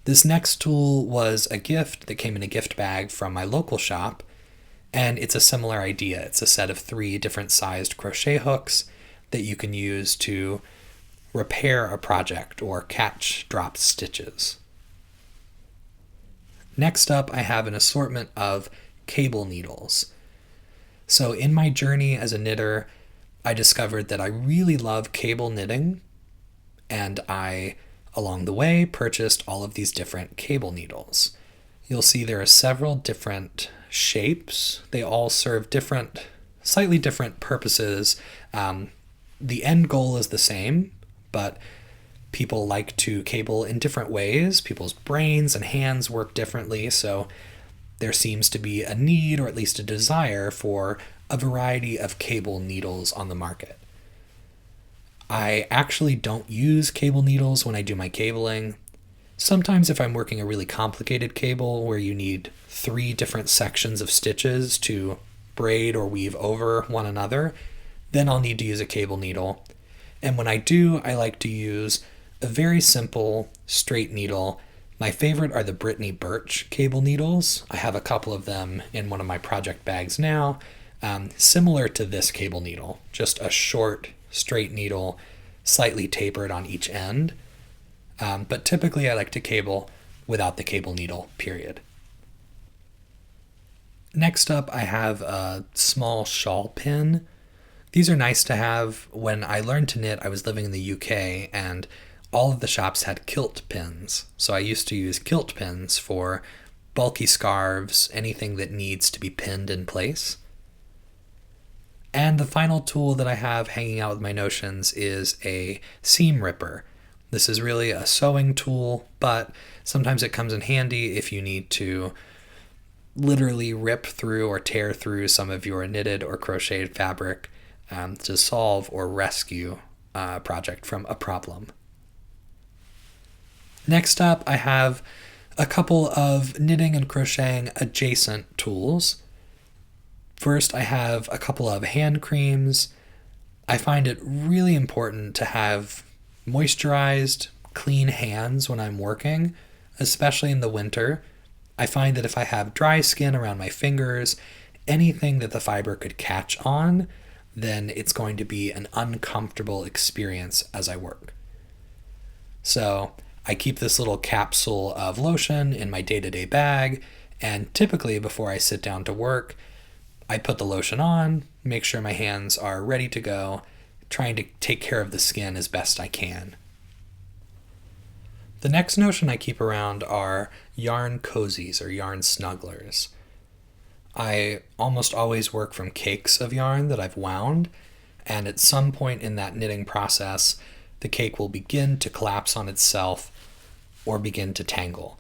This next tool was a gift that came in a gift bag from my local shop, and it's a similar idea. It's a set of 3 different sized crochet hooks that you can use to repair a project or catch dropped stitches. Next up, I have an assortment of cable needles. So in my journey as a knitter, I discovered that I really love cable knitting, and I, along the way, purchased all of these different cable needles. You'll see there are several different shapes. They all serve slightly different purposes. The end goal is the same, but people like to cable in different ways. People's brains and hands work differently, so there seems to be a need, or at least a desire, for a variety of cable needles on the market. I actually don't use cable needles when I do my cabling. Sometimes if I'm working a really complicated cable where you need 3 different sections of stitches to braid or weave over one another, then I'll need to use a cable needle. And when I do, I like to use a very simple straight needle. My favorite are the Brittany Birch cable needles. I have a couple of them in one of my project bags now, similar to this cable needle, just a short, straight needle, slightly tapered on each end. But typically I like to cable without the cable needle, period. Next up, I have a small shawl pin. These are nice to have. When I learned to knit, I was living in the UK, and all of the shops had kilt pins. So I used to use kilt pins for bulky scarves, anything that needs to be pinned in place. And the final tool that I have hanging out with my notions is a seam ripper. This is really a sewing tool, but sometimes it comes in handy if you need to literally rip through or tear through some of your knitted or crocheted fabric to solve or rescue a project from a problem. Next up, I have a couple of knitting and crocheting adjacent tools. First, I have a couple of hand creams. I find it really important to have moisturized, clean hands when I'm working, especially in the winter. I find that if I have dry skin around my fingers, anything that the fiber could catch on, then it's going to be an uncomfortable experience as I work. So I keep this little capsule of lotion in my day-to-day bag, and typically before I sit down to work, I put the lotion on, make sure my hands are ready to go, trying to take care of the skin as best I can. The next notion I keep around are yarn cozies or yarn snugglers. I almost always work from cakes of yarn that I've wound, and at some point in that knitting process, the cake will begin to collapse on itself or begin to tangle.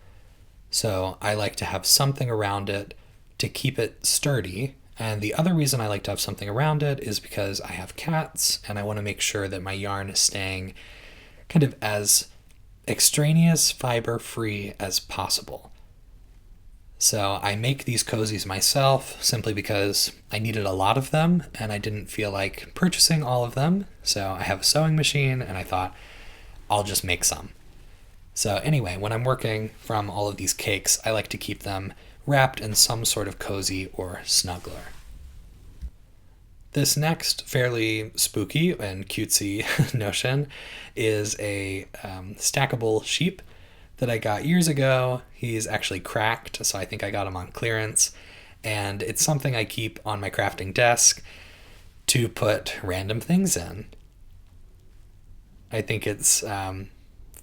So I like to have something around it to keep it sturdy. And the other reason I like to have something around it is because I have cats and I want to make sure that my yarn is staying kind of as extraneous fiber free as possible. So I make these cozies myself simply because I needed a lot of them and I didn't feel like purchasing all of them. So I have a sewing machine and I thought I'll just make some. So anyway, when I'm working from all of these cakes, I like to keep them wrapped in some sort of cozy or snuggler. This next fairly spooky and cutesy notion is a stackable sheep that I got years ago. He's actually cracked, so I think I got him on clearance. And it's something I keep on my crafting desk to put random things in. I think it's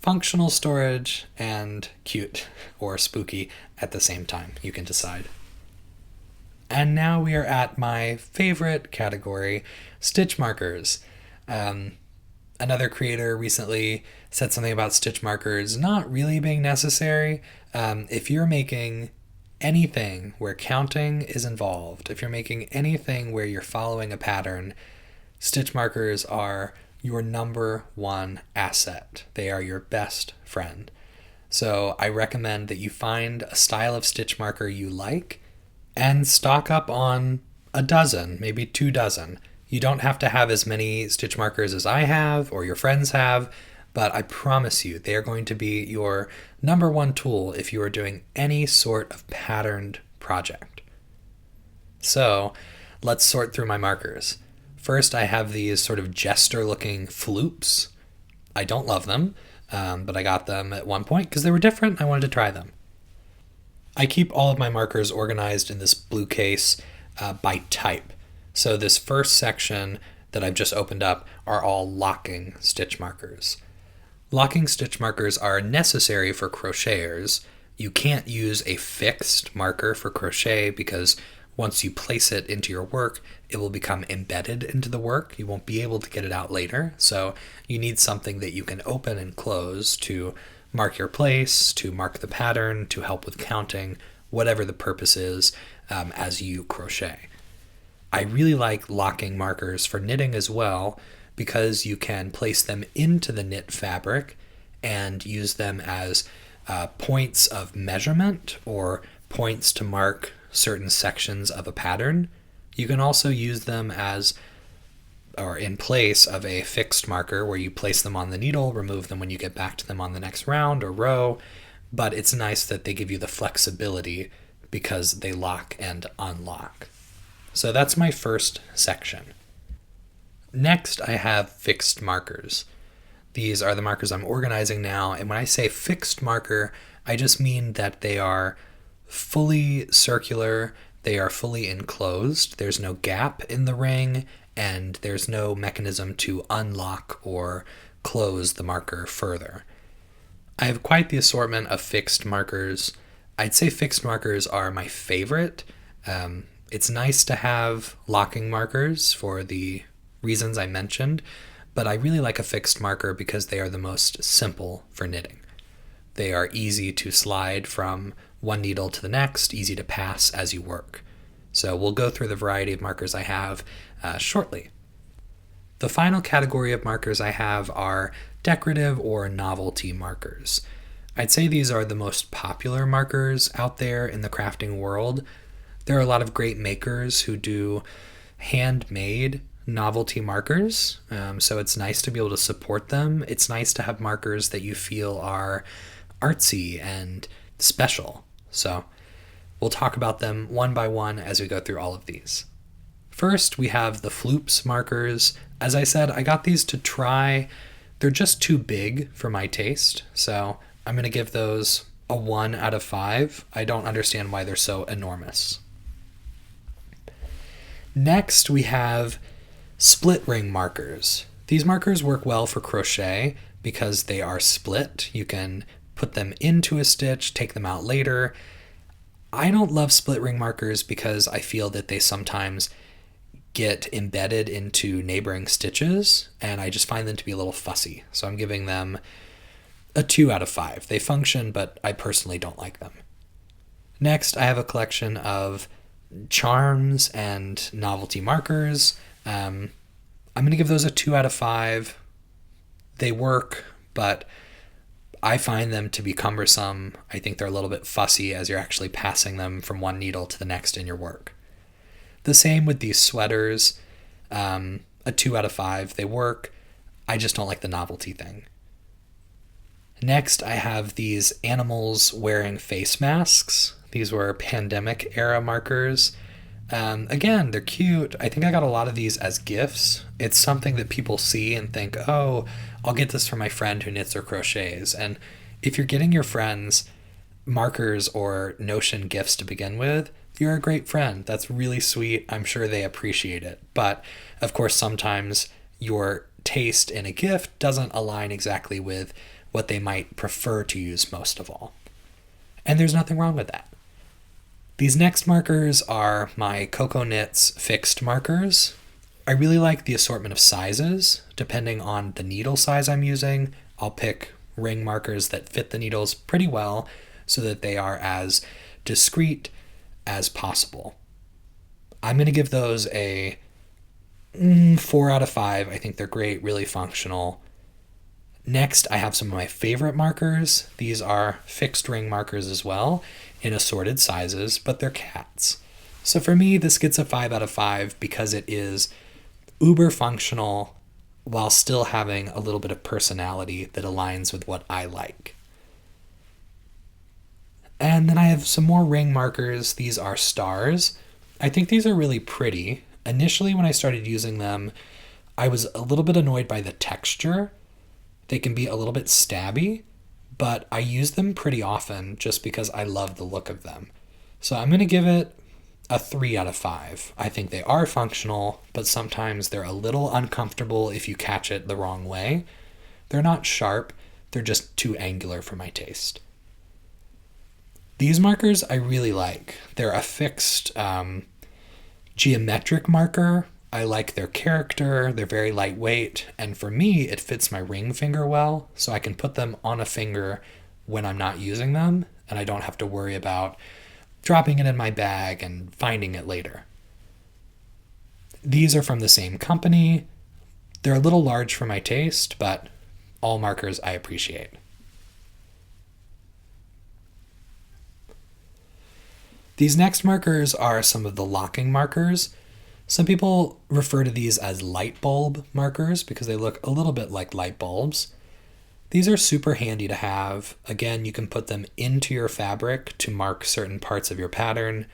functional storage and cute or spooky at the same time. You can decide. And now we are at my favorite category, stitch markers. Another creator recently said something about stitch markers not really being necessary. If you're making anything where counting is involved, if you're making anything where you're following a pattern, stitch markers are your number one asset. They are your best friend. So I recommend that you find a style of stitch marker you like and stock up on a dozen, maybe 2 dozen. You don't have to have as many stitch markers as I have or your friends have, but I promise you they are going to be your number one tool if you are doing any sort of patterned project. So let's sort through my markers. First, I have these sort of jester-looking floops. I don't love them, but I got them at one point because they were different. I wanted to try them. I keep all of my markers organized in this blue case by type. So this first section that I've just opened up are all locking stitch markers. Locking stitch markers are necessary for crocheters. You can't use a fixed marker for crochet because once you place it into your work, it will become embedded into the work. You won't be able to get it out later. So you need something that you can open and close to mark your place, to mark the pattern, to help with counting, whatever the purpose is as you crochet. I really like locking markers for knitting as well because you can place them into the knit fabric and use them as points of measurement or points to mark certain sections of a pattern. You can also use them as or in place of a fixed marker where you place them on the needle, remove them when you get back to them on the next round or row, but it's nice that they give you the flexibility because they lock and unlock. So that's my first section. Next, I have fixed markers. These are the markers I'm organizing now, and when I say fixed marker, I just mean that they are fully circular, they are fully enclosed, there's no gap in the ring, and there's no mechanism to unlock or close the marker further. I have quite the assortment of fixed markers. I'd say fixed markers are my favorite. It's nice to have locking markers for the reasons I mentioned, but I really like a fixed marker because they are the most simple for knitting. They are easy to slide from one needle to the next, easy to pass as you work. So we'll go through the variety of markers I have shortly. The final category of markers I have are decorative or novelty markers. I'd say these are the most popular markers out there in the crafting world. There are a lot of great makers who do handmade novelty markers, so it's nice to be able to support them. It's nice to have markers that you feel are artsy and special. So we'll talk about them one by one as we go through all of these. First, we have the Floops markers. As I said, I got these to try. They're just too big for my taste, so I'm going to give those a 1 out of 5. I don't understand why they're so enormous. Next, we have split ring markers. These markers work well for crochet because they are split. You can put them into a stitch, take them out later. I don't love split ring markers because I feel that they sometimes get embedded into neighboring stitches, and I just find them to be a little fussy. So I'm giving them a 2 out of 5. They function, but I personally don't like them. Next, I have a collection of charms and novelty markers. I'm going to give those a 2 out of 5. They work, but I find them to be cumbersome. I think they're a little bit fussy as you're actually passing them from one needle to the next in your work. The same with these sweaters, a 2 out of 5. They work. I just don't like the novelty thing. Next, I have these animals wearing face masks. These were pandemic era markers. Again, they're cute. I think I got a lot of these as gifts. It's something that people see and think, oh, I'll get this for my friend who knits or crochets. And if you're getting your friends markers or Notion gifts to begin with, you're a great friend. That's really sweet. I'm sure they appreciate it. But of course, sometimes your taste in a gift doesn't align exactly with what they might prefer to use most of all. And there's nothing wrong with that. These next markers are my Coco Knits fixed markers. I really like the assortment of sizes. Depending on the needle size I'm using, I'll pick ring markers that fit the needles pretty well so that they are as discreet as possible. I'm going to give those a 4 out of 5. I think they're great, really functional. Next, I have some of my favorite markers. These are fixed ring markers as well, in assorted sizes, but they're cats. So for me, this gets a 5 out of 5 because it is uber functional while still having a little bit of personality that aligns with what I like. And then I have some more ring markers. These are stars. I think these are really pretty. Initially, when I started using them, I was a little bit annoyed by the texture. They can be a little bit stabby, but I use them pretty often just because I love the look of them. So I'm going to give it a 3 out of 5. I think they are functional, but sometimes they're a little uncomfortable if you catch it the wrong way. They're not sharp, they're just too angular for my taste. These markers I really like. They're a fixed geometric marker. I like their character, they're very lightweight, and for me, it fits my ring finger well, so I can put them on a finger when I'm not using them, and I don't have to worry about dropping it in my bag and finding it later. These are from the same company. They're a little large for my taste, but all markers I appreciate. These next markers are some of the locking markers. Some people refer to these as light bulb markers because they look a little bit like light bulbs. These are super handy to have. Again, you can put them into your fabric to mark certain parts of your pattern.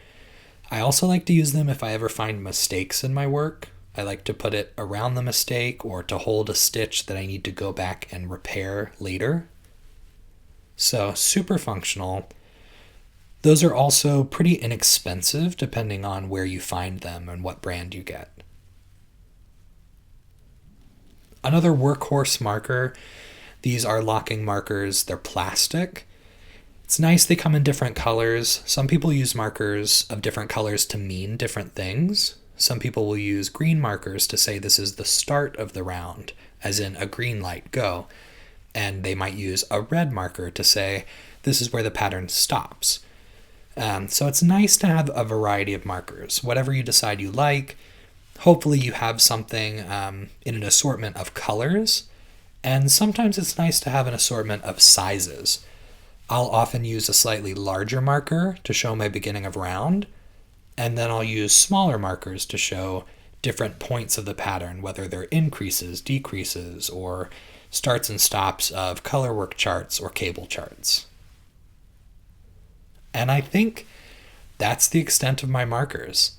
I also like to use them if I ever find mistakes in my work. I like to put it around the mistake or to hold a stitch that I need to go back and repair later. So super functional. Those are also pretty inexpensive depending on where you find them and what brand you get. Another workhorse marker. These are locking markers. They're plastic. It's nice they come in different colors. Some people use markers of different colors to mean different things. Some people will use green markers to say this is the start of the round, as in a green light, go. And they might use a red marker to say this is where the pattern stops. So it's nice to have a variety of markers. Whatever you decide you like, hopefully you have something in an assortment of colors. And sometimes it's nice to have an assortment of sizes. I'll often use a slightly larger marker to show my beginning of round, and then I'll use smaller markers to show different points of the pattern, whether they're increases, decreases, or starts and stops of color work charts or cable charts. And I think that's the extent of my markers.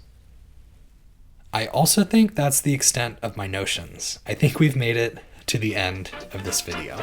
I also think that's the extent of my notions. I think we've made it to the end of this video.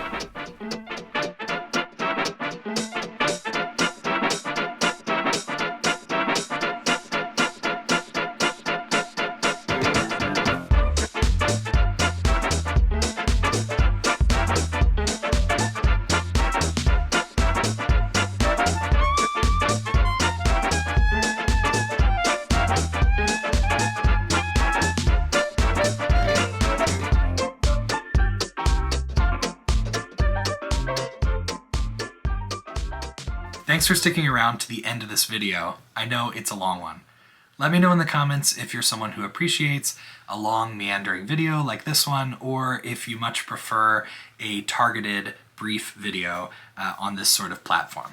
Thanks for sticking around to the end of this video. I know it's a long one. Let me know in the comments if you're someone who appreciates a long meandering video like this one, or if you much prefer a targeted brief video on this sort of platform.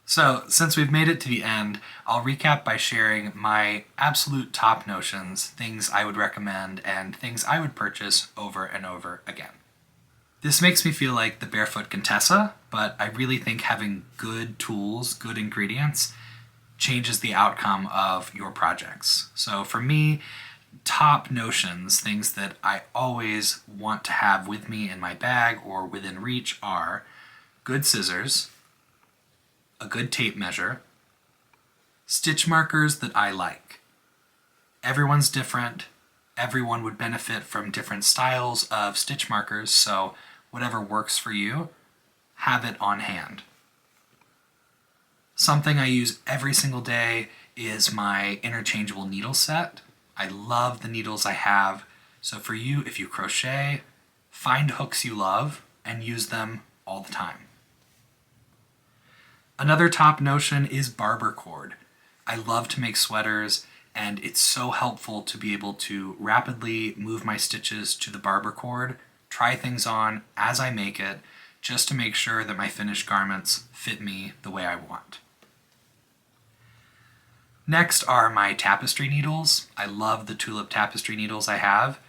So since we've made it to the end, I'll recap by sharing my absolute top notions, things I would recommend, and things I would purchase over and over again. This makes me feel like the Barefoot Contessa, but I really think having good tools, good ingredients, changes the outcome of your projects. So for me, top notions, things that I always want to have with me in my bag or within reach are good scissors, a good tape measure, stitch markers that I like. Everyone's different. Everyone would benefit from different styles of stitch markers, so whatever works for you, have it on hand. Something I use every single day is my interchangeable needle set. I love the needles I have, so for you, if you crochet, find hooks you love and use them all the time. Another top notion is barber cord. I love to make sweaters, and it's so helpful to be able to rapidly move my stitches to the barber cord, try things on as I make it, just to make sure that my finished garments fit me the way I want. Next are my tapestry needles. I love the tulip tapestry needles I have.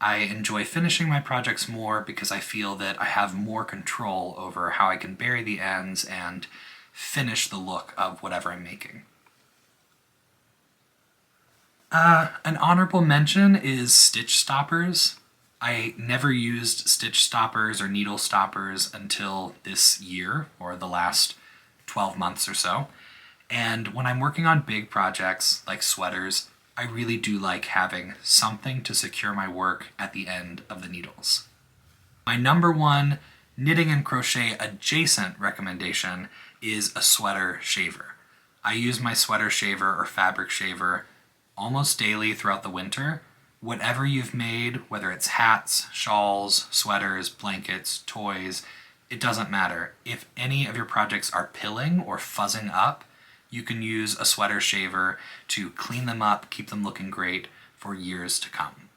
I enjoy finishing my projects more because I feel that I have more control over how I can bury the ends and finish the look of whatever I'm making. An honorable mention is stitch stoppers. I never used stitch stoppers or needle stoppers until this year, or the last 12 months or so. And when I'm working on big projects like sweaters, I really do like having something to secure my work at the end of the needles. My number one knitting and crochet adjacent recommendation is a sweater shaver. I use my sweater shaver or fabric shaver almost daily throughout the winter. Whatever you've made, whether it's hats, shawls, sweaters, blankets, toys, it doesn't matter. If any of your projects are pilling or fuzzing up, you can use a sweater shaver to clean them up, keep them looking great for years to come.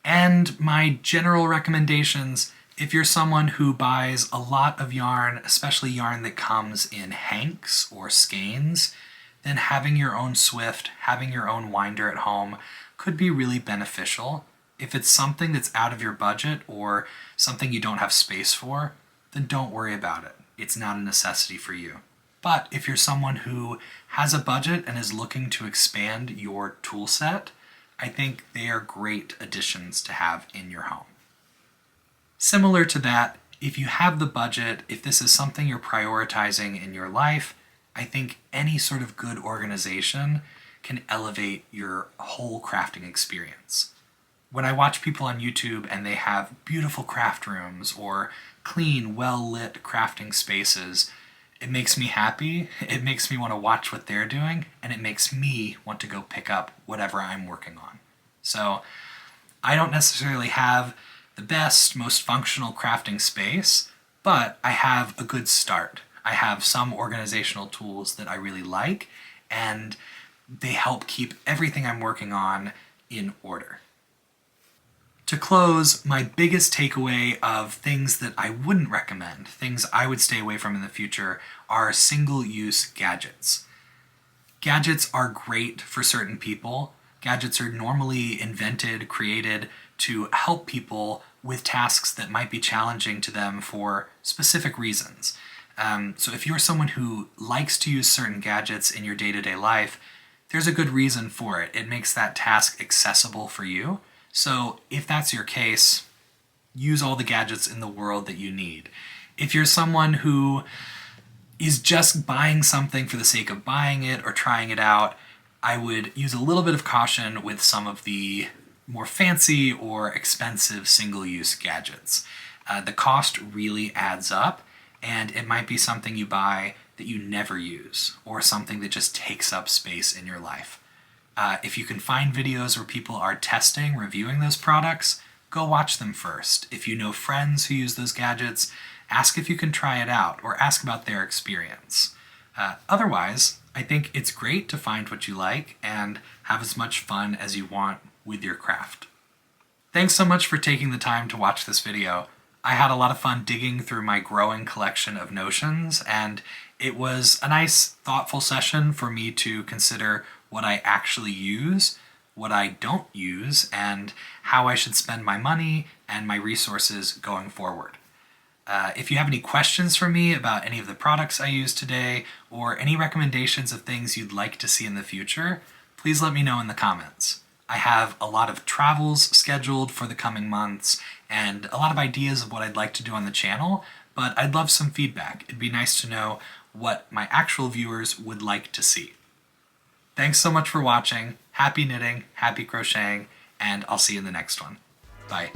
And my general recommendations, if you're someone who buys a lot of yarn, especially yarn that comes in hanks or skeins, then having your own swift, having your own winder at home could be really beneficial. If it's something that's out of your budget or something you don't have space for, then don't worry about it. It's not a necessity for you. But if you're someone who has a budget and is looking to expand your tool set, I think they are great additions to have in your home. Similar to that, if you have the budget, if this is something you're prioritizing in your life, I think any sort of good organization can elevate your whole crafting experience. When I watch people on YouTube and they have beautiful craft rooms or clean, well-lit crafting spaces, it makes me happy, it makes me want to watch what they're doing, and it makes me want to go pick up whatever I'm working on. So I don't necessarily have the best, most functional crafting space, but I have a good start. I have some organizational tools that I really like, and they help keep everything I'm working on in order. To close, my biggest takeaway of things that I wouldn't recommend, things I would stay away from in the future, are single-use gadgets. Gadgets are great for certain people. Gadgets are normally invented, created to help people with tasks that might be challenging to them for specific reasons. So if you're someone who likes to use certain gadgets in your day-to-day life, there's a good reason for it. It makes that task accessible for you. So if that's your case, use all the gadgets in the world that you need. If you're someone who is just buying something for the sake of buying it or trying it out, I would use a little bit of caution with some of the more fancy or expensive single-use gadgets. The cost really adds up, and it might be something you buy that you never use, or something that just takes up space in your life. If you can find videos where people are testing, reviewing those products, go watch them first. If you know friends who use those gadgets, ask if you can try it out, or ask about their experience. Otherwise, I think it's great to find what you like and have as much fun as you want with your craft. Thanks so much for taking the time to watch this video. I had a lot of fun digging through my growing collection of notions, and it was a nice, thoughtful session for me to consider what I actually use, what I don't use, and how I should spend my money and my resources going forward. If you have any questions for me about any of the products I used today, or any recommendations of things you'd like to see in the future, please let me know in the comments. I have a lot of travels scheduled for the coming months, and a lot of ideas of what I'd like to do on the channel, but I'd love some feedback. It'd be nice to know what my actual viewers would like to see. Thanks so much for watching. Happy knitting, happy crocheting, and I'll see you in the next one. Bye.